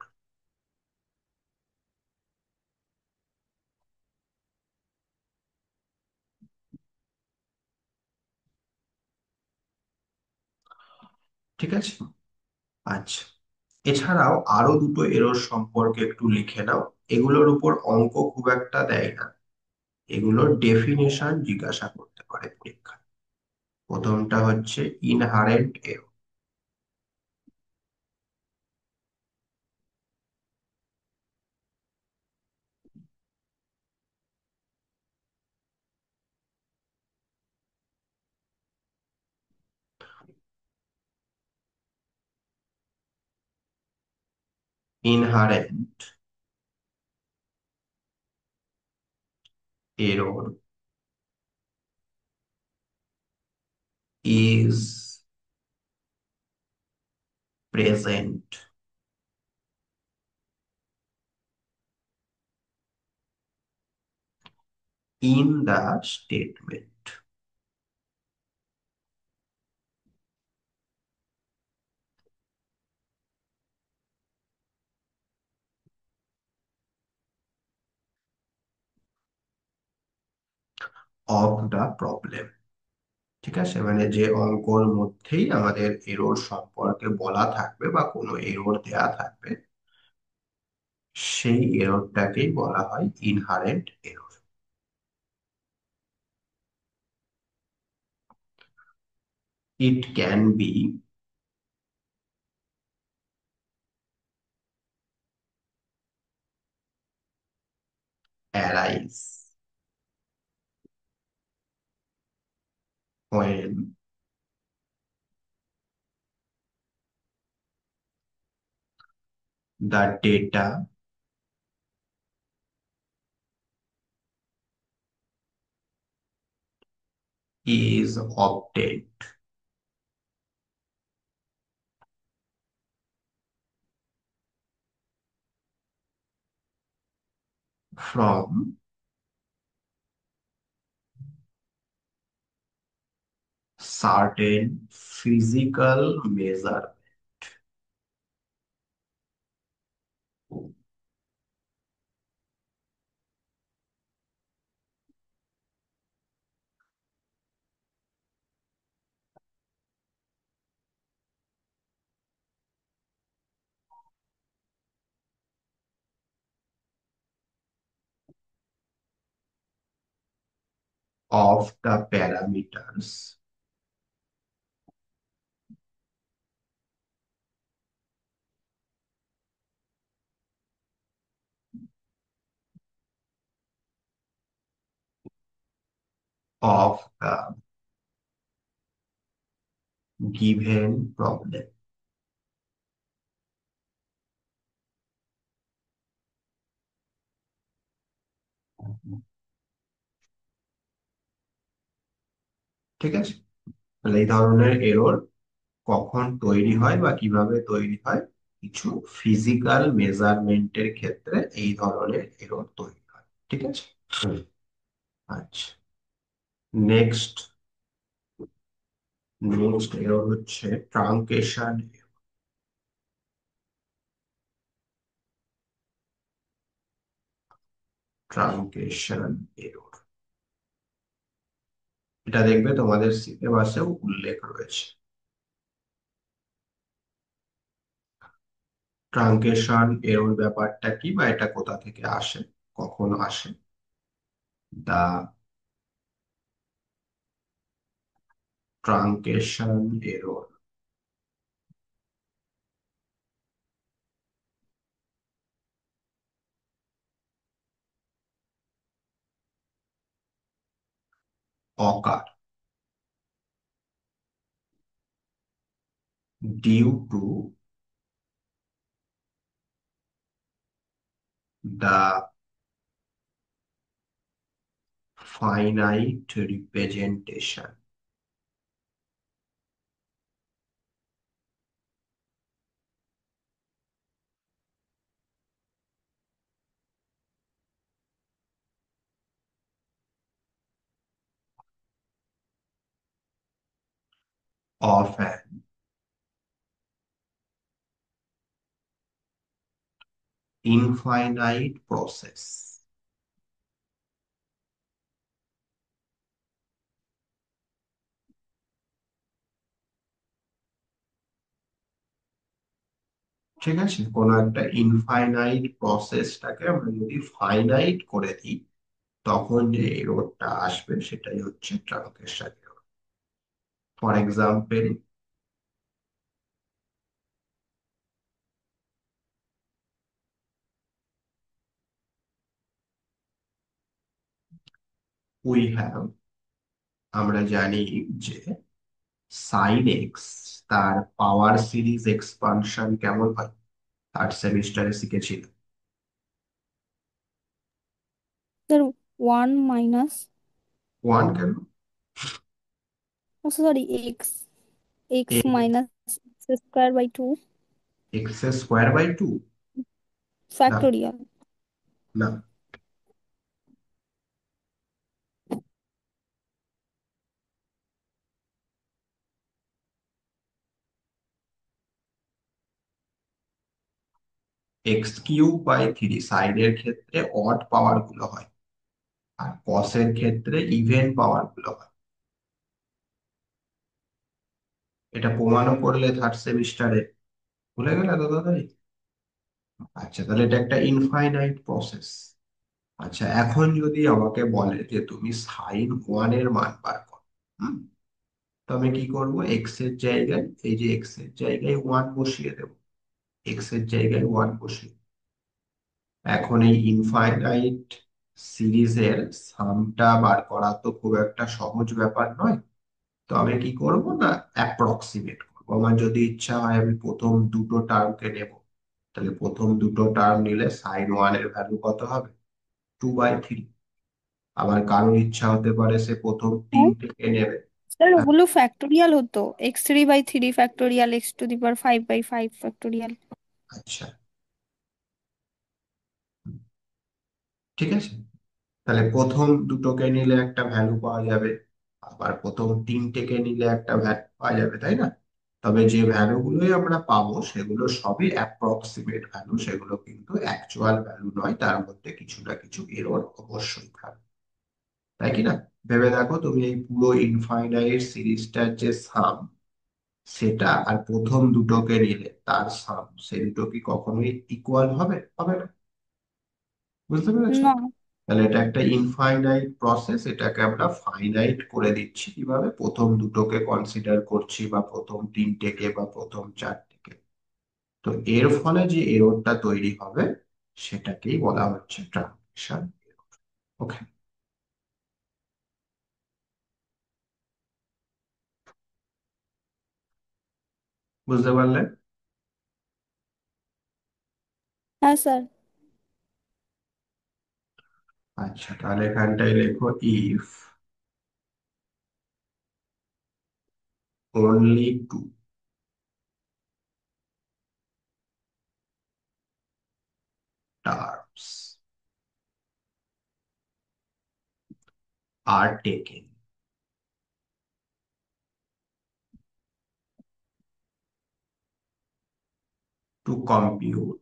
A: ঠিক আছে। আচ্ছা, এছাড়াও আরো দুটো এরর সম্পর্কে একটু লিখে নাও। এগুলোর উপর অঙ্ক খুব একটা দেয় না, এগুলোর ডেফিনেশন জিজ্ঞাসা করতে পারে পরীক্ষায়। প্রথমটা হচ্ছে inherent error. Inherent error is present in the statement of the problem। ঠিক আছে, মানে যে অঙ্কর মধ্যেই আমাদের এরর সম্পর্কে বলা থাকবে বা কোনো এরর দেয়া থাকবে, সেই এররটাকেই বলা হয় inherent error. It can be arise when the data is obtained from certain physical measure of the parameters of the given problem। ঠিক আছে, তাহলে এই ধরনের এরর কখন তৈরি হয় বা কিভাবে তৈরি হয়, কিছু ফিজিক্যাল মেজারমেন্টের ক্ষেত্রে এই ধরনের এরর তৈরি হয়। ঠিক আছে। আচ্ছা, নেক্সট নেক্সট এরর হচ্ছে ট্রাঙ্কেশন। ট্রাঙ্কেশন এরর, এটা দেখবে তোমাদের সিলেবাসেও উল্লেখ রয়েছে। ট্রাঙ্কেশন এরর ব্যাপারটা কি বা এটা কোথা থেকে আসে, কখন আসে? দা ট্রাঙ্কেশন error occur due to the finite representation of an infinite process. ঠিক আছে, কোনো একটা ইনফাইনাইট প্রসেসটাকে আমরা যদি ফাইনাইট করে দিই, তখন যে এররটা আসবে সেটাই হচ্ছে truncation error. For example, we have, আমরা জানি যে সাইন এক্স, তার পাওয়ার সিরিজ এক্সপানশন কেমন হয়, থার্ড সেমিস্টারে শিখেছিল।
B: স্যার 1 মাইনাস,
A: ওয়ান কেন?
B: Sorry, x, x minus x² by 2
A: x square by two? না,
B: ফ্যাক্টোরিয়াল।
A: না, x³ বাই 3 সাইনের ক্ষেত্রে অড পাওয়ার গুলো হয়, আর কসের ক্ষেত্রে ইভেন পাওয়ার গুলো হয়। এটা প্রমাণও করলে থার্ড সেমিস্টারে, ভুলে গেলে তো দাদাই? আচ্ছা, তাহলে এটা একটা ইনফাইনাইট প্রসেস। আচ্ছা, এখন যদি আমাকে বলে যে তুমি sin 1 এর মান বার করো, হুম, তো আমি কি করব? এক্স এর জায়গায়, এই যে এক্স এর জায়গায় ওয়ান বসিয়ে দেবো, এক্স এর জায়গায় ওয়ান বসিয়ে। এখন এই ইনফাইনাইট সিরিজের সামটা বার করা তো খুব একটা সহজ ব্যাপার নয়। তো আমি কি করব না, অ্যাপ্রক্সিমেট করবো। আমার যদি ইচ্ছা হয় আমি প্রথম দুটো টার্মকে নেব, তাহলে প্রথম দুটো টার্ম নিলে sin 1 এর ভ্যালু কত হবে? 2/3। আবার কারোর ইচ্ছা হতে পারে সে প্রথম তিনটেকে নেবে।
B: স্যার
A: হ্যাঁ,
B: ওগুলো ফ্যাক্টোরিয়াল হতো, x3/3 ফ্যাক্টোরিয়াল, x⁵/5 ফ্যাক্টোরিয়াল।
A: আচ্ছা, ঠিক আছে। তাহলে প্রথম দুটোকে নিলে একটা ভ্যালু পাওয়া যাবে, আবার প্রথম তিনটেকে নিলে একটা ভ্যালু পাওয়া যাবে, তাই না? তবে যে ভ্যালু গুলোই আমরা পাবো সেগুলো সবই অ্যাপ্রক্সিমেট ভ্যালু, সেগুলো কিন্তু অ্যাকচুয়াল ভ্যালু নয়, তার মধ্যে কিছু না কিছু এরর অবশ্যই থাকবে, তাই কি না? ভেবে দেখো, তুমি এই পুরো ইনফাইনাইট সিরিজটার যে সাম, সেটা আর প্রথম দুটোকে নিলে তার সাম, সে দুটো কি কখনোই ইকুয়াল হবে? হবে না। বুঝতে পেরেছো?
B: না।
A: তাহলে এটা একটা ইনফাইনাইট প্রসেস, এটাকে আমরা ফাইনাইট করে দিচ্ছি কিভাবে? প্রথম দুটোকে কনসিডার করছি, বা প্রথম তিনটেকে, বা প্রথম চারটেকে। তো এর ফলে যে এররটা তৈরি হবে সেটাকেই বলা হচ্ছে ট্রানজিশন। ওকে, বুঝতে পারলে?
B: হ্যাঁ স্যার।
A: আচ্ছা, তাহলে এখানটায় লেখো if only two terms are taken to compute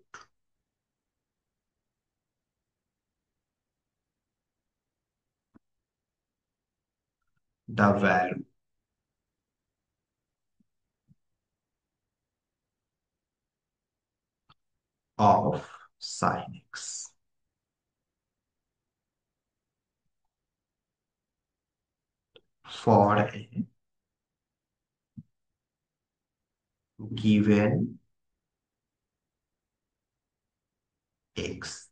A: the value of sin x for a given x,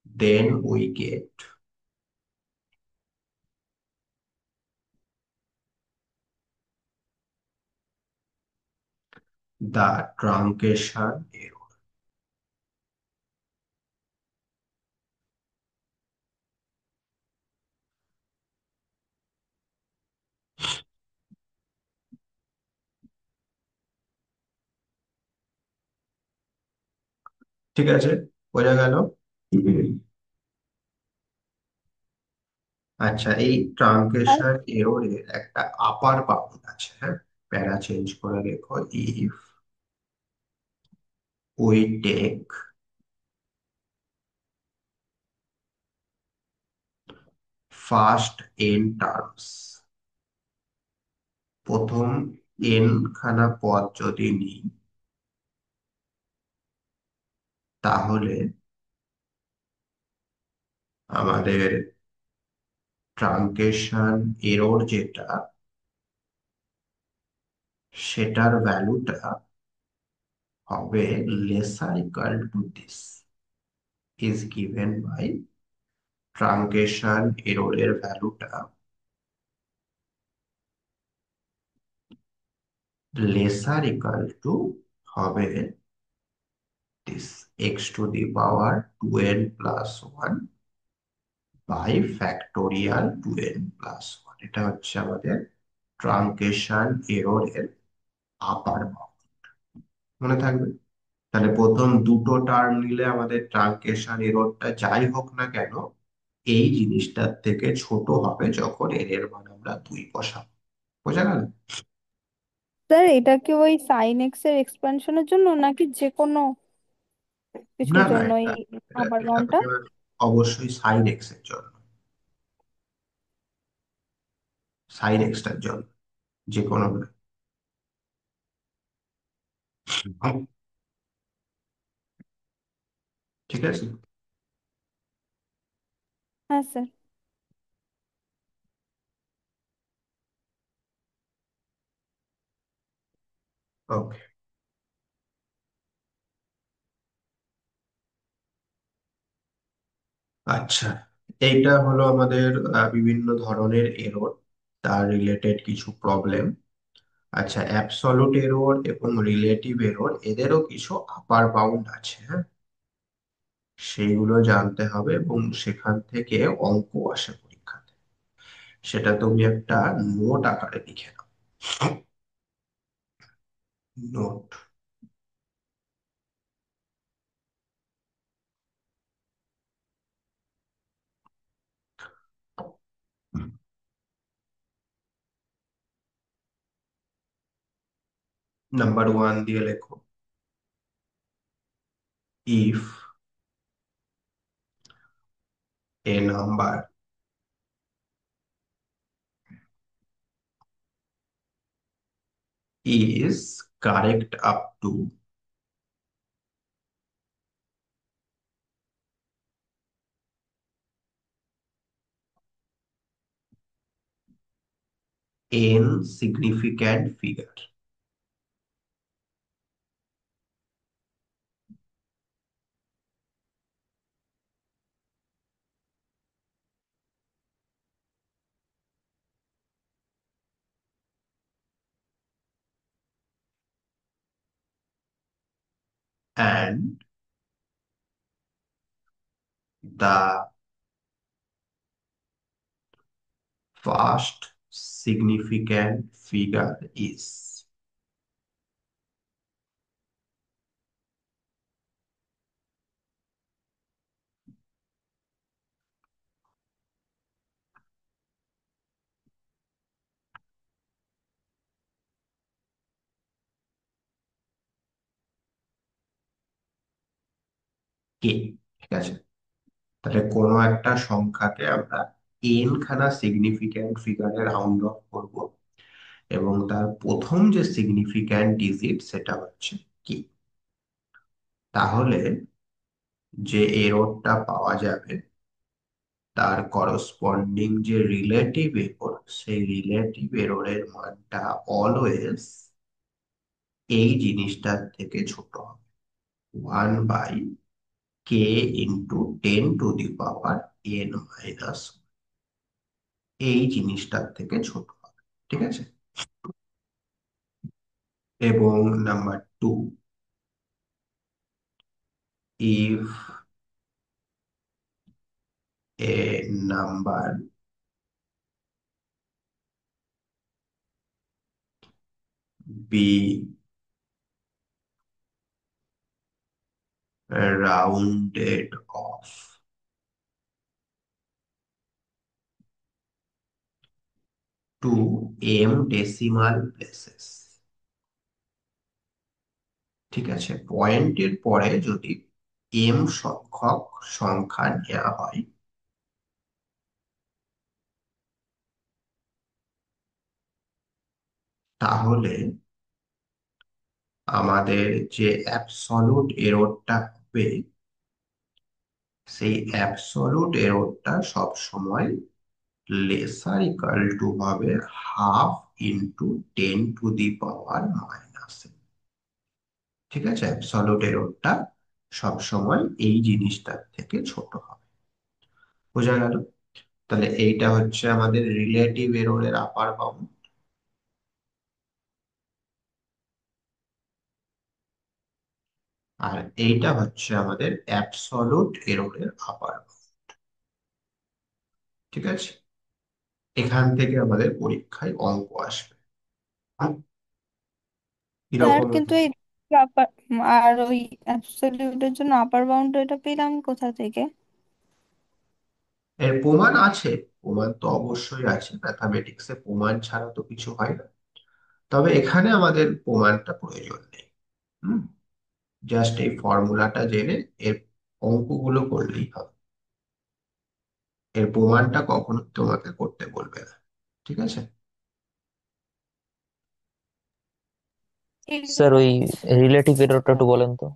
A: then we get the truncation error. ঠিক আছে, বোঝা গেল। আচ্ছা, এই
B: আর
A: ট্রাঙ্কেশন এররের একটা আপার বাউন্ড আছে, হ্যাঁ। প্যারা চেঞ্জ করে লেখো, if we take first n terms, প্রথম এন খানা পদ যদি নিই, তাহলে আমাদের ট্রাঙ্কেশন এরর যেটা, সেটার ভ্যালুটা হবে lesser equal to this, is given by truncation এররের ভ্যালুটা লেসার ইকুয়াল টু হবে this, x to the power 2n plus 1 by factorial 2n plus 1। এটা হচ্ছে আমাদের ট্রাঙ্কেশন এররের আপার বাউন্ড, মনে থাকবে। তাহলে প্রথম দুটো টার্ম নিলে আমাদের ট্রাঙ্কেশন এররটা যাই হোক না কেন, এই জিনিসটার থেকে ছোট হবে যখন এর এর মান আমরা 2 বসাবো। বোঝা গেল?
B: স্যার, এটা কি ওই সাইন এক্স এর এক্সপানশনের জন্য নাকি যে কোনো
A: না
B: কিছুর
A: না,
B: জন্য
A: এটা
B: এই
A: এটা
B: আপার
A: এটা
B: বাউন্ডটা?
A: একেবারে অবশ্যই সাইন এক্স এর জন্য, সাইন এক্সটার জন্য, যে কোনো নয়। ঠিক আছে।
B: হ্যাঁ স্যার।
A: ওকে। আচ্ছা, এইটা হলো আমাদের বিভিন্ন ধরনের এরর, তার রিলেটেড কিছু প্রবলেম। আচ্ছা, অ্যাবসলিউট এরর এবং রিলেটিভ এরর এদেরও কিছু আপার বাউন্ড আছে, হ্যাঁ। সেইগুলো জানতে হবে এবং সেখান থেকে অঙ্ক আসে পরীক্ষাতে, সেটা তুমি একটা নোট আকারে লিখে নাও। নোট নাম্বার 1 দিয়ে লেখো, if a number is correct up to n significant figure, and the first significant figure is, k। ঠিক আছে, তাহলে কোনো একটা সংখ্যাকে আমরা n খানা সিগনিফিক্যান্ট ফিগারে রাউন্ড অফ করব, এবং তার প্রথম যে সিগনিফিক্যান্ট ডিজিট সেটা হচ্ছে কি, তাহলে যে এররটা পাওয়া যাবে তার করসপন্ডিং যে রিলেটিভ এরর, সেই রিলেটিভ এররের মানটা অলওয়েজ এই জিনিসটার থেকে ছোট হবে, 1/k × 10⁻n−, এই জিনিসটার থেকে ছোট হবে। ঠিক আছে। এবং number 2, if a number b rounded off to m decimal places। ঠিক আছে, পয়েন্টের পরে যদি m সংখ্যক সংখ্যা নেওয়া হয়, তাহলে আমাদের যে অ্যাবসলিউট এররটা হবে, সেই অ্যাবসলিউট এররটা সব সময় লেসার ইকাল টু হবে হাফ ইন্টু 10⁻⁻⁻। ঠিক আছে, অ্যাবসলিউট এররটা সব সময় এই জিনিসটার থেকে ছোট হবে। বোঝা গেল? তাহলে এইটা হচ্ছে আমাদের রিলেটিভ এররের আপার বাউন্ড, আর এইটা হচ্ছে আমাদের অ্যাবসলিউট এররের আপার বাউন্ড। ঠিক আছে, এখান থেকে আমাদের পরীক্ষায় অঙ্ক আসবে।
B: স্যার
A: কিরকম?
B: কিন্তু এই আপার আর ওই অ্যাবসলিউটের জন্য আপার বাউন্ড এটা পেলাম কোথা থেকে?
A: এর প্রমাণ আছে, প্রমাণ তো অবশ্যই আছে, ম্যাথামেটিক্সে প্রমাণ ছাড়া তো কিছু হয় না। তবে এখানে আমাদের প্রমাণটা প্রয়োজন নেই। হুম, জাস্ট এই ফর্মুলাটা জেনে এর অঙ্কগুলো করলেই হবে। এর প্রমাণটা কখনো তোমাকে করতে বলবে না। ঠিক আছে।
B: ঠিক
D: স্যার ওই
B: আছে।
D: রিলেটিভ এররটা একটু বলেন তো।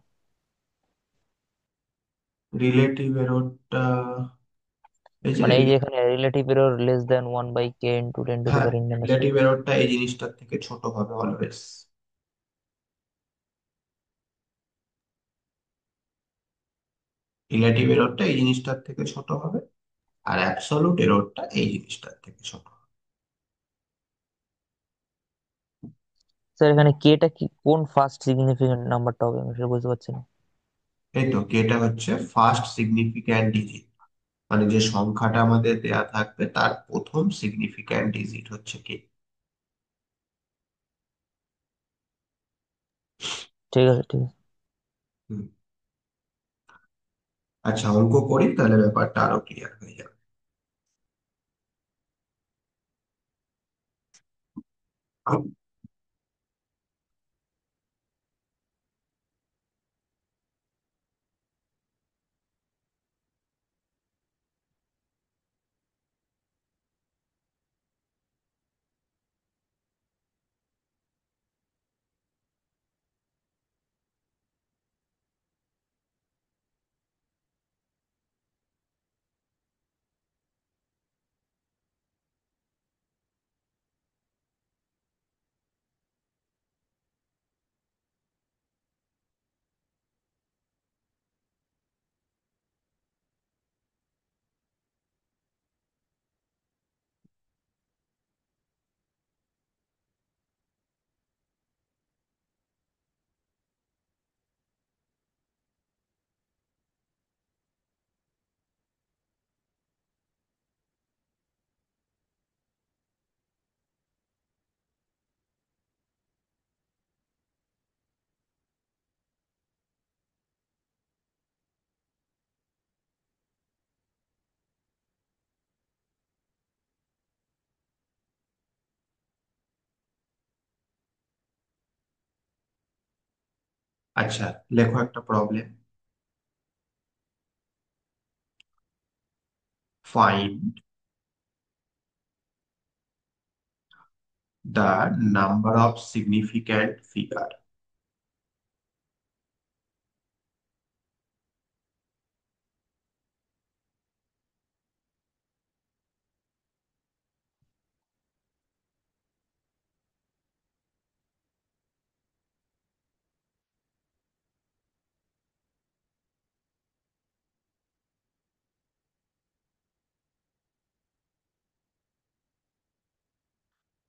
A: রিলেটিভ এররটা, এই যে
D: মানে এই যে এখানে relative error less than 1/k into 10 to the
A: হ্যাঁ,
D: পাওয়ার মাইনাস।
A: রিলেটিভ এররটা এই জিনিসটার থেকে ছোট হবে অলওয়েজ। রিলেটিভ এররটা এই জিনিসটার থেকে ছোট হবে, আর অ্যাবসলিউট এররটা এই জিনিসটার থেকে ছোট হবে।
D: স্যার এখানে কেটা কি কোন ফার্স্ট সিগনিফিকেন্ট নাম্বারটা হবে আমি সেটা বুঝতে পারছি না।
A: এই তো, কেটা হচ্ছে ফার্স্ট সিগনিফিক্যান্ট ডিজিট, মানে যে সংখ্যাটা আমাদের দেয়া থাকবে তার প্রথম সিগনিফিক্যান্ট ডিজিট হচ্ছে কে।
D: ঠিক আছে, ঠিক আছে।
A: হুম। আচ্ছা, অঙ্ক করি তাহলে ব্যাপারটা আরো ক্লিয়ার হয়ে যাবে। আচ্ছা, লেখো একটা problem. Find the number of significant figure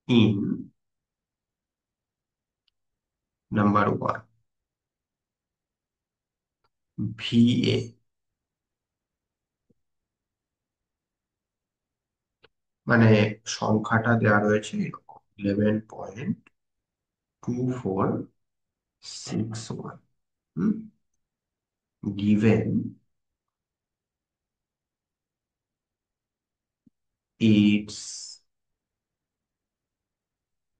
A: in number one VA, মানে সংখ্যাটা দেওয়া রয়েছে এরকম 11.2461। হুম, given its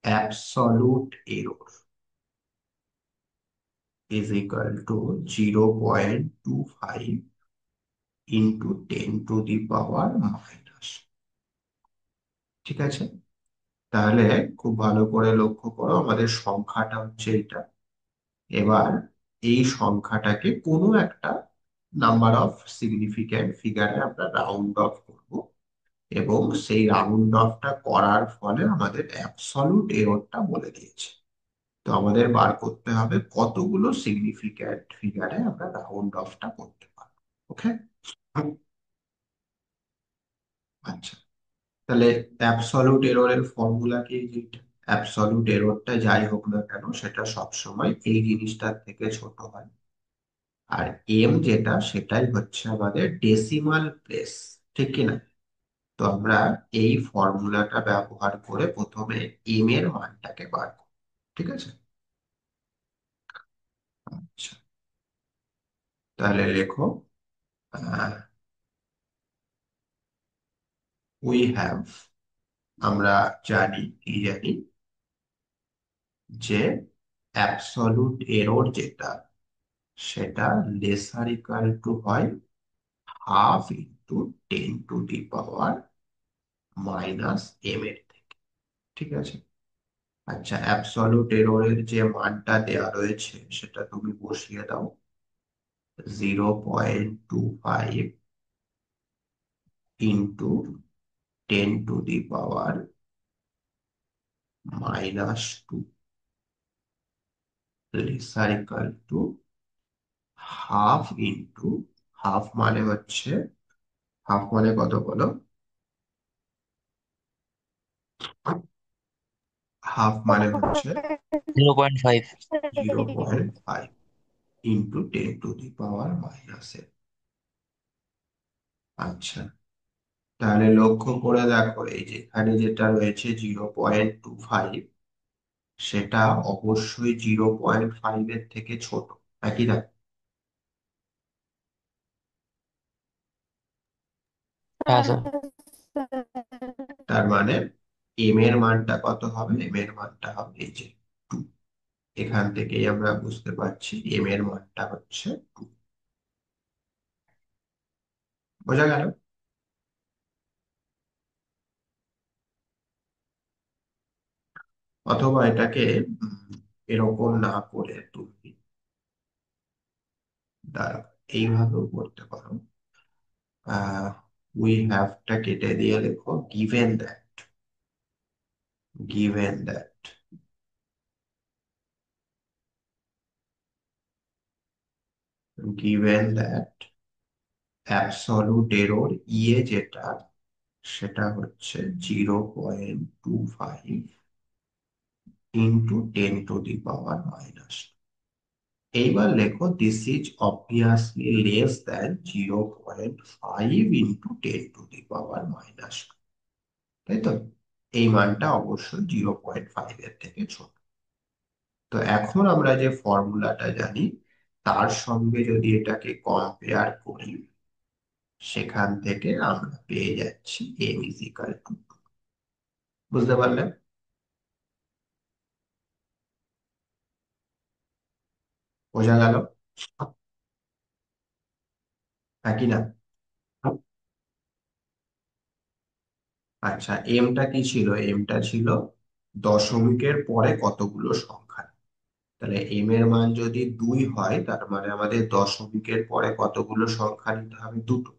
A: absolute error is equal to 0.25 into 10 to the power minus। ঠিক আছে, তাহলে খুব ভালো করে লক্ষ্য করো, আমাদের সংখ্যাটা হচ্ছে এটা। এবার এই সংখ্যাটাকে কোনো একটা নাম্বার অফ সিগনিফিক্যান্ট ফিগারে আমরা রাউন্ড অফ করব, এবং সেই রাউন্ড অফটা করার ফলে আমাদের অ্যাবসলিউট এররটা বলে দিয়েছে। তো আমাদের বার করতে হবে কতগুলো সিগনিফিক্যান্ট ফিগারে আমরা রাউন্ড অফটা করতে পারবো। ওকে, আচ্ছা, তাহলে অ্যাবসলিউট এররের ফর্মুলা কি? যেটা অ্যাবসলিউট এররটা যাই হোক না কেন সেটা সবসময় এই জিনিসটার থেকে ছোট হয়। আর এম যেটা, সেটাই হচ্ছে আমাদের ডেসিমাল প্লেস, ঠিক কিনা? তো আমরা এই ফর্মুলাটা ব্যবহার করে প্রথমে এম এর মানটাকে বার করব। ঠিক আছে, আচ্ছা, তাহলে লেখো উই হ্যাভ, আমরা জানি, কি জানি, যে অ্যাবসলিউট এরর যেটা, সেটা লেসার ইকুয়াল টু হয় half into 10 to the power minus m এর থেকে। ঠিক আছে, আচ্ছা, অ্যাবসলিউট এররের যে মানটা দেওয়া রয়েছে সেটা তুমি বসিয়ে দাও, 0.25 into 10 to the power -2 laser equal to half into, half মানে হচ্ছে, হাফ মানে কত বলো? হাফ মানে হচ্ছে
D: 0.5।
A: 0.5 ইন্টু 10 to the পাওয়ার -এ। আচ্ছা, তাহলে লক্ষ্য করে দেখো, এই যে এখানে যেটা রয়েছে 0.25, সেটা অবশ্যই 0.5 এর থেকে ছোট, একই না?
D: হ্যাঁ স্যার।
A: তার মানে এম এর মানটা কত হবে? এম এর মানটা হবে এই যে 2। এখান থেকেই আমরা বুঝতে পারছি এম এর মানটা হচ্ছে 2। বোঝা গেল? অথবা এটাকে এরকম না করে তুমি দাঁড়াও, এইভাবেও করতে পারো। উই হ্যাভটা কেটে দিয়ে লেখো given that, given that given that absolute error ইয়ে যেটা, সেটা হচ্ছে 0.25 into 10 to the power minus. এইবার লেখো this is obviously less than 0.5 into 10 to the power minus. তাই তো? এই মানটা অবশ্যই 0.5 এর থেকে ছোট। তো এখন আমরা যে ফর্মুলাটা জানি, তার সঙ্গে যদি এটাকে কম্পেয়ার করি, সেখান থেকে আমরা পেয়ে যাচ্ছি এম ইজ ইকাল টু। বুঝতে পারলে? বোঝা গেল? হ্যাঁ কি না? আচ্ছা, এমটা কি ছিল? এমটা ছিল দশমিকের পরে কতগুলো সংখ্যা। তাহলে এম এর মান যদি 2 হয়, তার মানে আমাদের দশমিকের পরে কতগুলো সংখ্যা নিতে হবে? দুটো।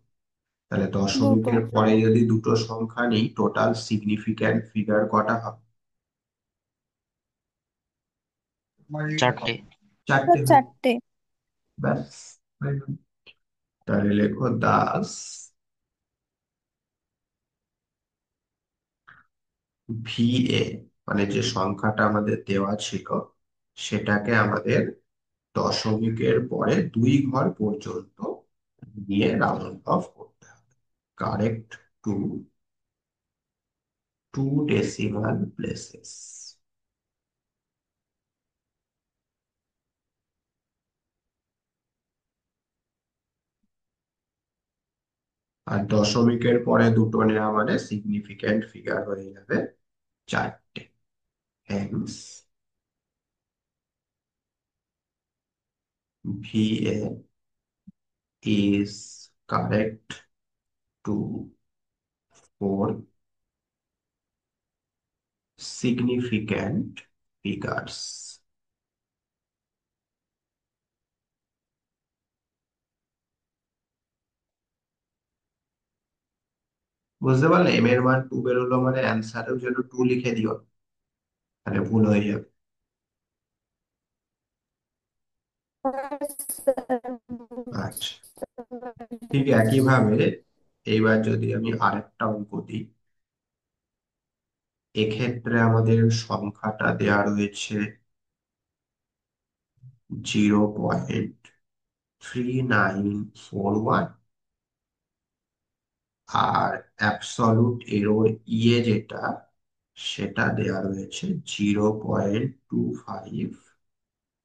A: তাহলে
B: দুটো।
A: দশমিকের পরে যদি দুটো সংখ্যা নিই, টোটাল সিগনিফিক্যান্ট ফিগার কটা হবে?
D: 4টে।
A: 4টে হবে।
B: চারটে।
A: ব্যাস, হয়ে গেল। তাহলে লেখো দাস ভিএ, মানে যে সংখ্যাটা আমাদের দেওয়া ছিল, সেটাকে আমাদের দশমিকের পরে 2 ঘর পর্যন্ত নিয়ে রাউন্ড অফ করতে হবে, কারেক্ট টু 2 decimal places। আর দশমিকের পরে দুটো নেওয়া মানে সিগনিফিক্যান্ট ফিগার হয়ে যাবে চারটে। Hence VA is correct to four significant figures. বুঝতে পারলে? এম এর মান 2 বেরোলো মানে অ্যান্সারেও যেন 2 লিখে দিও, তাহলে ভুল হয়ে যাবে। আচ্ছা, ঠিক একইভাবে এইবার যদি আমি আরেকটা অঙ্ক দিই, এক্ষেত্রে আমাদের সংখ্যাটা দেয়া রয়েছে 0.3941, আর অ্যাবসলিউট এরর ইয়ে যেটা, সেটা দেয়া রয়েছে 0.25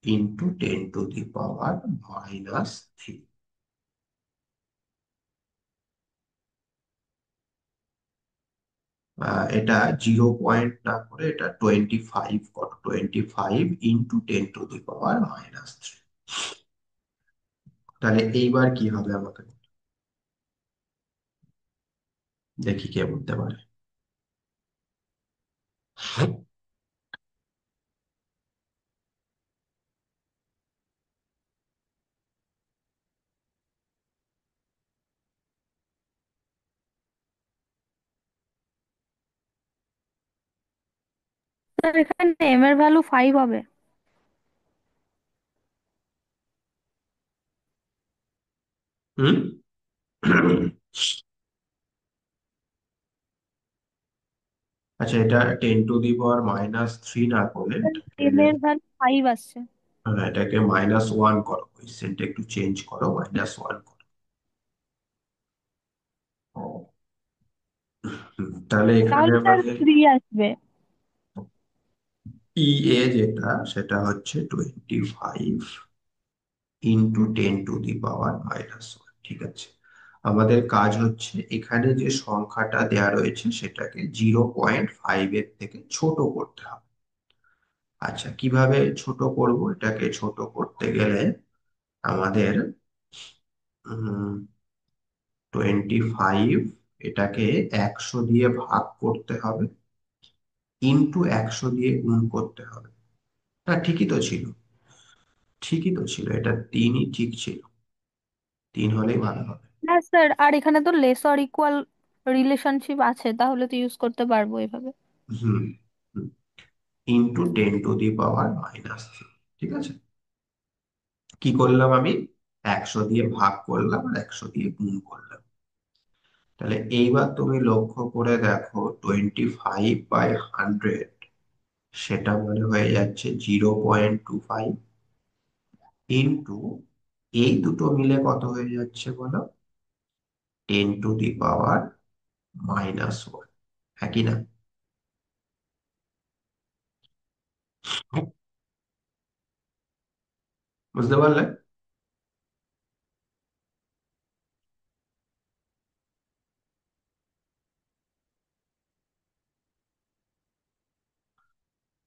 A: ইন্টু 10⁻³ এটা 0 না করে এটা 25 করো, 25 ইন্টু 10⁻³ তাহলে এইবার কি হবে আমাকে দেখি কে বলতে পারে।
B: স্যার এখানে এম এর ভ্যালু 5 হবে।
A: হুম। আচ্ছা, এটা 10⁻³ না করে এটাকে,
B: এম এর ভ্যালু 5 আসছে।
A: এটাকে -1 করো, কোয়েশ্চেনটা একটু চেঞ্জ করো, -1 করো। তাহলে এখানে
B: তাহলে স্যার
A: আমাদের
B: 3 আসবে।
A: ইএ যেটা, সেটা হচ্ছে 25 ইন্টু 10⁻⁻1। ঠিক আছে, আমাদের কাজ হচ্ছে এখানে যে সংখ্যাটা দেয়া রয়েছে সেটাকে 0.5 এর থেকে ছোট করতে হবে। আচ্ছা, কিভাবে ছোট করব? এটাকে ছোট করতে গেলে আমাদের 25 এটাকে 100 দিয়ে ভাগ করতে হবে, ইন্টু 100 দিয়ে গুণ করতে হবে। না, ঠিকই তো ছিল, এটা 3ই ঠিক ছিল, 3 হলেই ভালো হবে।
B: না স্যার, আর এখানে তো লেস অর ইকুয়াল রিলেশনশিপ আছে, তাহলে তো ইউজ করতে পারবো এভাবে।
A: হুম, ইন্টু 10⁻⁻³ ঠিক আছে। কি করলাম আমি? 100 দিয়ে ভাগ করলাম আর 100 দিয়ে গুণ করলাম। তাহলে এইবার তুমি লক্ষ্য করে দেখো, 25/100 সেটা মানে হয়ে যাচ্ছে 0.25, ইন্টু এই দুটো মিলে কত হয়ে যাচ্ছে বলো? 10⁻⁻1, একই না? বুঝতে পারলে?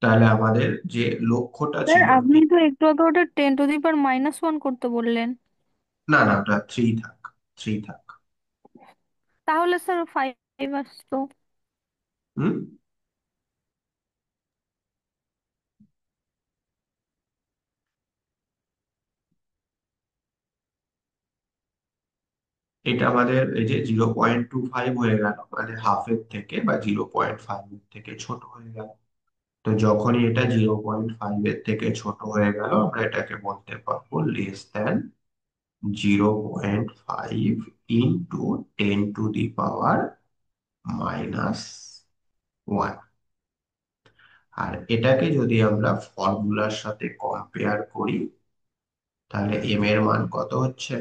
A: তাহলে আমাদের যে লক্ষ্যটা
B: স্যার
A: ছিল,
B: আপনি তো একটু আগে ওটা 10⁻⁻1 করতে বললেন।
A: না না, ওটা 3 থাক, 3 থাক।
B: তাহলে স্যার 5 আসতো।
A: হুম। এটা আমাদের এই যে 0.25 হয়ে গেল, মানে হাফের থেকে বা 0.5 এর থেকে ছোট হয়ে গেল। তো যখনই এটা 0.5 এর থেকে ছোট হয়ে গেল, আমরা এটাকে বলতে পারবো less than 0.5 ইন্টু 10⁻⁻1। আর এটাকে যদি আমরা ফর্মুলার সাথে কম্পেয়ার করি, তাহলে এম এর মান কত হচ্ছে?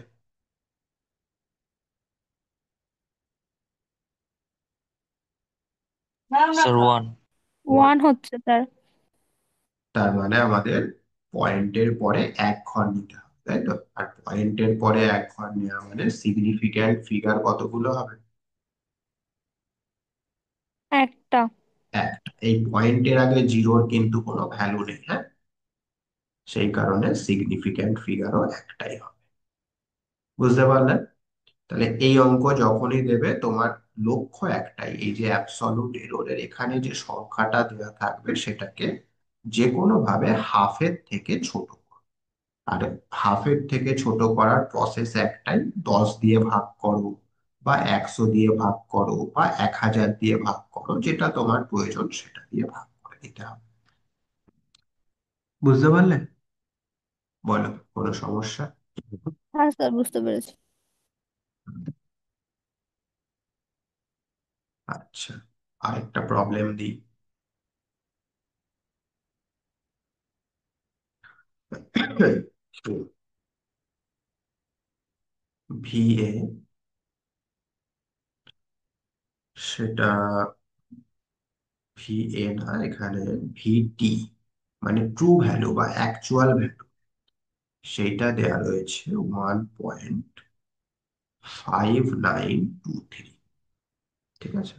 D: স্যার 1।
A: 1।
B: 1 হচ্ছে স্যার।
A: তার মানে আমাদের পয়েন্টের পরে 1 ঘর নিতে হবে। তাই তো? আর পয়েন্টের পরে এক ঘর নেওয়া মানে সিগনিফিক্যান্ট ফিগার কতগুলো হবে?
B: একটা।
A: একটা। এই পয়েন্টের আগে জিরোর কিন্তু কোনো ভ্যালু নেই, হ্যাঁ, সেই কারণে সিগনিফিক্যান্ট ফিগারও একটাই হবে। বুঝতে পারলে? তাহলে এই অঙ্ক যখনই দেবে তোমার লক্ষ্য একটাই, এই যে অ্যাবসলিউট এররের এখানে যে সংখ্যাটা দেওয়া থাকবে সেটাকে যে কোনো ভাবে হাফের থেকে ছোট করো। আর হাফের থেকে ছোট করার প্রসেস একটাই, 10 দিয়ে ভাগ করো বা 100 দিয়ে ভাগ করো বা 1000 দিয়ে ভাগ করো, যেটা তোমার প্রয়োজন সেটা দিয়ে ভাগ করে দিতে হবে। বুঝতে পারলে? বলো, কোনো সমস্যা?
B: হ্যাঁ স্যার, বুঝতে পেরেছি।
A: আচ্ছা, আরেকটা প্রবলেম দিই। VA, সেটা VA না, এখানে VT, মানে ট্রু ভ্যালু বা অ্যাকচুয়াল ভ্যালু, সেইটা দেয়া রয়েছে 1.5923। ঠিক আছে,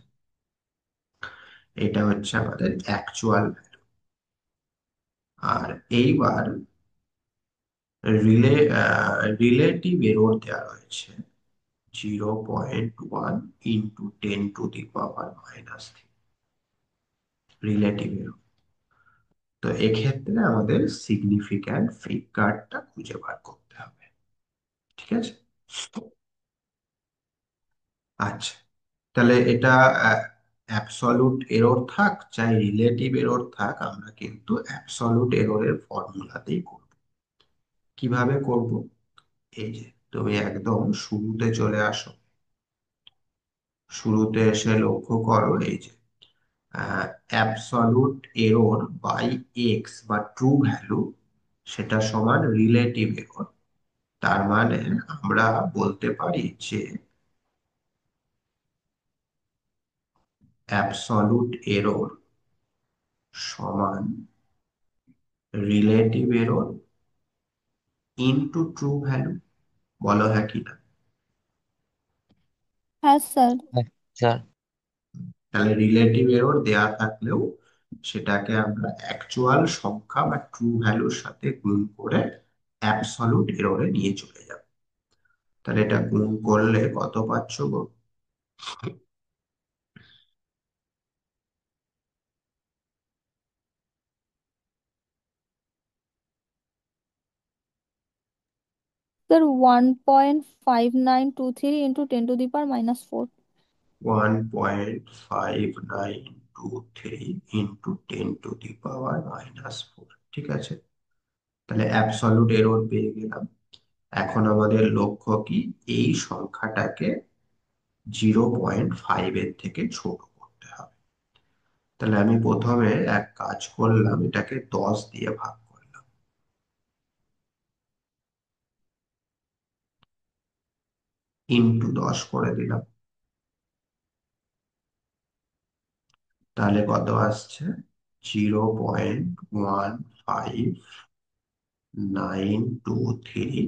A: এটা হচ্ছে আমাদের অ্যাকচুয়াল ভ্যালু। আর এইবার রিলে রিলেটিভ এরর দেওয়া রয়েছে 0.1 ইন্টু 10⁻³ রিলেটিভ এরর। তো এক্ষেত্রে আমাদের সিগনিফিক্যান্ট ফিগারটা খুঁজে বার করতে হবে। ঠিক আছে, আচ্ছা, তাহলে এটা অ্যাবসলিউট এরর থাক চাই রিলেটিভ এরর থাক, আমরা কিন্তু অ্যাবসলিউট এররের ফর্মুলাতেই করব। কিভাবে করব? এই যে তুমি একদম শুরুতে চলে আসো, শুরুতে এসে লক্ষ্য করো এই যে অ্যাবসলিউট এরর বাই এক্স বা ট্রু ভ্যালু, সেটা সমান রিলেটিভ এরর। তার মানে আমরা বলতে পারি যে অ্যাবসলিউট এরর সমান relative error into true value. বলো হ্যাঁ কি না?
B: হ্যাঁ স্যার।
D: হ্যাঁ স্যার।
A: তাহলে রিলেটিভ এরর দেয়া থাকলেও সেটাকে আমরা অ্যাকচুয়াল সংখ্যা বা ট্রু ভ্যালুর সাথে গুণ করে অ্যাবসলিউট এররে নিয়ে চলে যাব। তাহলে এটা গুণ করলে কত পাচ্ছ গো?
B: Sir 1.5923 into 10⁻⁻4।
A: 1.5923 ইন্টু 10⁻⁻4। ঠিক আছে, তাহলে অ্যাবসলিউট এরর পেয়ে গেলাম। এখন আমাদের লক্ষ্য কি? এই সংখ্যাটাকে 0.5 এর থেকে ছোট করতে হবে। তাহলে আমি প্রথমে এক কাজ করলাম, এটাকে 10 দিয়ে ভাগ করলাম, ইন্টু 10 করে দিলাম। তাহলে কত আসছে? 0.1593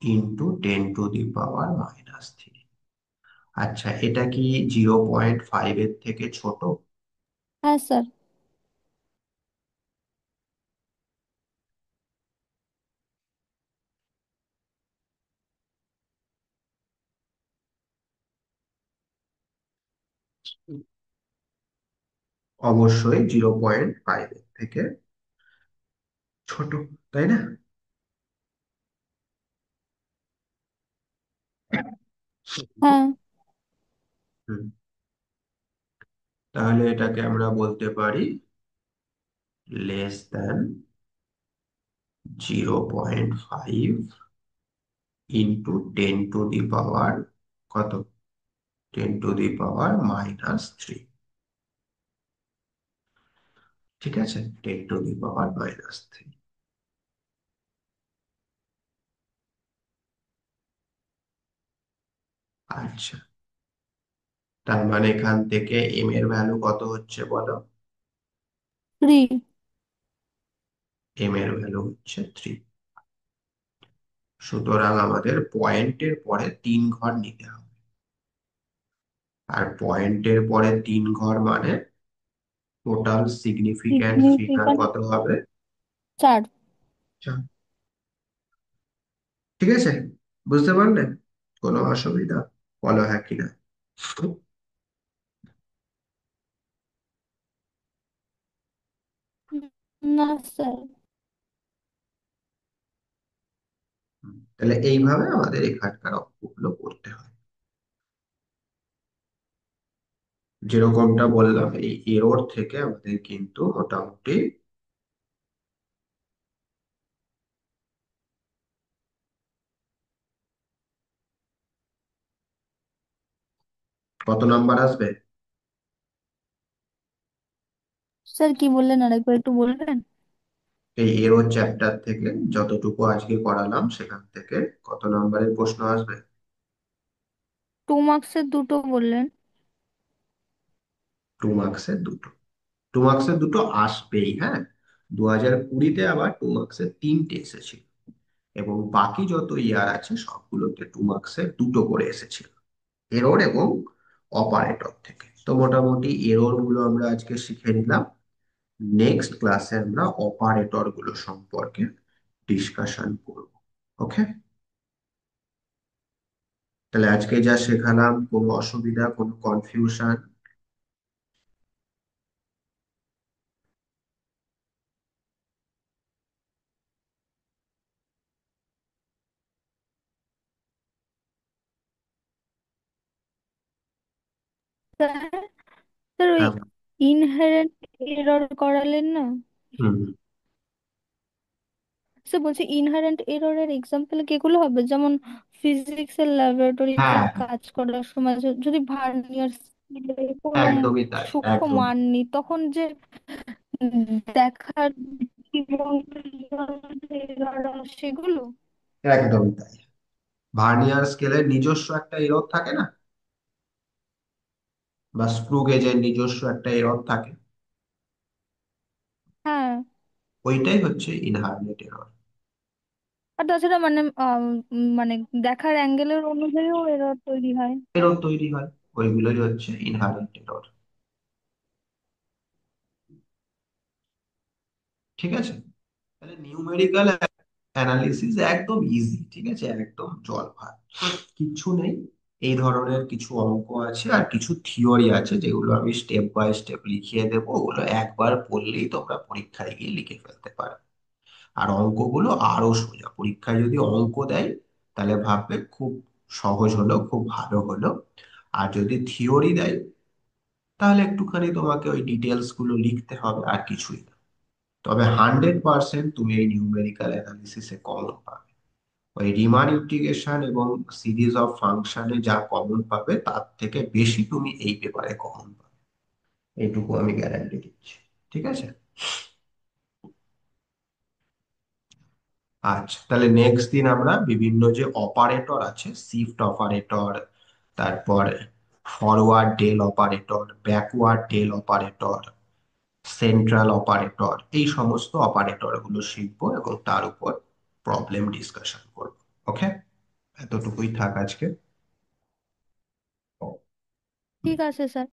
A: ইন্টু 10⁻⁻3। আচ্ছা, এটা কি 0.5 এর থেকে ছোট?
B: হ্যাঁ স্যার।
A: অবশ্যই 0.5 এর থেকে ছোট, তাই না?
B: হ্যাঁ
A: হুম, তাহলে এটাকে আমরা বলতে পারি লেস দেন 0.5 ইন্টু 10⁻, কত, 10⁻⁻3। ঠিক আছে, 10⁻⁻3। আচ্ছা, তার মানে এখান থেকে এম এর ভ্যালু কত হচ্ছে বলো?
B: 3।
A: এম এর ভ্যালু হচ্ছে 3। সুতরাং আমাদের পয়েন্টের পরে 3 ঘর নিতে হবে। আর পয়েন্টের পরে 3 ঘর মানে টোটাল সিগনিফিক্যান্ট ফিগার
B: সিগনিফিক্যান্ট
A: কত হবে?
B: 4।
A: 4। ঠিক আছে, বুঝতে পারলে? কোনো অসুবিধা বলো হ্যাঁ কিনা।
B: না স্যার।
A: তাহলে এইভাবে আমাদের এখানকার অঙ্কগুলো করতে হয়। যেরকমটা বললাম, এই এরর থেকে আমাদের কিন্তু মোটামুটি কত নাম্বার আসবে?
B: স্যার কি বললেন, আরেকবার একটু বলবেন?
A: এই এরর চ্যাপ্টার থেকে যতটুকু আজকে করালাম সেখান থেকে কত নাম্বারের প্রশ্ন আসবে?
B: 2 মার্কসের দুটো বললেন।
A: 2 মার্কসের দুটো। 2 মার্কসের দুটো আসবেই, হ্যাঁ। 2020-তে আবার 2 মার্কসের 3টে এসেছিল, এবং বাকি যত ইয়ার আছে সবগুলোতে 2 মার্কসের দুটো করে এসেছিল, এরর এবং অপারেটর থেকে। তো মোটামুটি এরর গুলো আমরা আজকে শিখে নিলাম। নেক্সট ক্লাসে আমরা অপারেটর গুলো সম্পর্কে ডিসকাশন করব। ওকে, তাহলে আজকে যা শেখালাম, কোনো অসুবিধা, কোনো কনফিউশন?
B: স্যার, স্যার ওই
A: হ্যাঁ।
B: ইনহেরেন্ট এরর করালেন না?
A: হুম।
B: স্যার বলছি ইনহেরেন্ট এররের এক্সাম্পল যেগুলো হবে, যেমন ফিজিক্সের ল্যাবরেটরিতে
A: হ্যাঁ,
B: কাজ করার সময় যদি ভার্নিয়ার স্কেলে কোনো
A: একদমই তাই,
B: সূক্ষ্ম
A: একদম।
B: মান নিই, তখন যে দেখার সেগুলো।
A: একদমই তাই। ভার্নিয়ার স্কেলের নিজস্ব একটা এরর থাকে না, বা স্ক্রু গেজের নিজস্ব একটা এরর থাকে,
B: হ্যাঁ।
A: ওইটাই হচ্ছে ইনহারেন্ট এরর।
B: আর তাছাড়া মানে মানে দেখার অ্যাঙ্গেলের অনুযায়ীও এরর তৈরি হয়।
A: এরর তৈরি হয়, ওইগুলোই হচ্ছে ইনহারেন্ট এরর। ঠিক আছে, তাহলে নিউমেরিক্যাল অ্যানালিসিস একদম ইজি, ঠিক আছে, একদম জলভাত, কিচ্ছু নেই। এই ধরনের কিছু অঙ্ক আছে আর কিছু থিওরি আছে, যেগুলো আমি স্টেপ বাই স্টেপ লিখিয়ে দেবো, ওগুলো একবার পড়লেই তোমরা পরীক্ষায় গিয়ে লিখে ফেলতে পারবে। আর অঙ্কগুলো আরো সোজা, পরীক্ষায় যদি অঙ্ক দেয় তাহলে ভাববে খুব সহজ হলো, খুব ভালো হলো। আর যদি থিওরি দেয় তাহলে একটুখানি তোমাকে ওই ডিটেলস গুলো লিখতে হবে, আর কিছুই না। তবে 100% তুমি এই নিউমেরিক্যাল অ্যানালিসিসে কমন পাবে। ওই রিমান ইন্টিগ্রেশন এবং সিরিজ অফ ফাংশনে যা কমন পাবে তার থেকে বেশি তুমি এই পেপারে কমন পাবে, এইটুকু আমি গ্যারান্টি দিচ্ছি। ঠিক আছে। আচ্ছা, তাহলে নেক্সট দিন আমরা বিভিন্ন যে অপারেটর আছে, শিফট অপারেটর, তারপর forward del operator, backward del operator, central operator, এই সমস্ত অপারেটর গুলো শিখবো এবং তার উপর প্রবলেম ডিসকাশন করবো। ওকে, এতটুকুই থাক আজকে।
B: ঠিক আছে স্যার।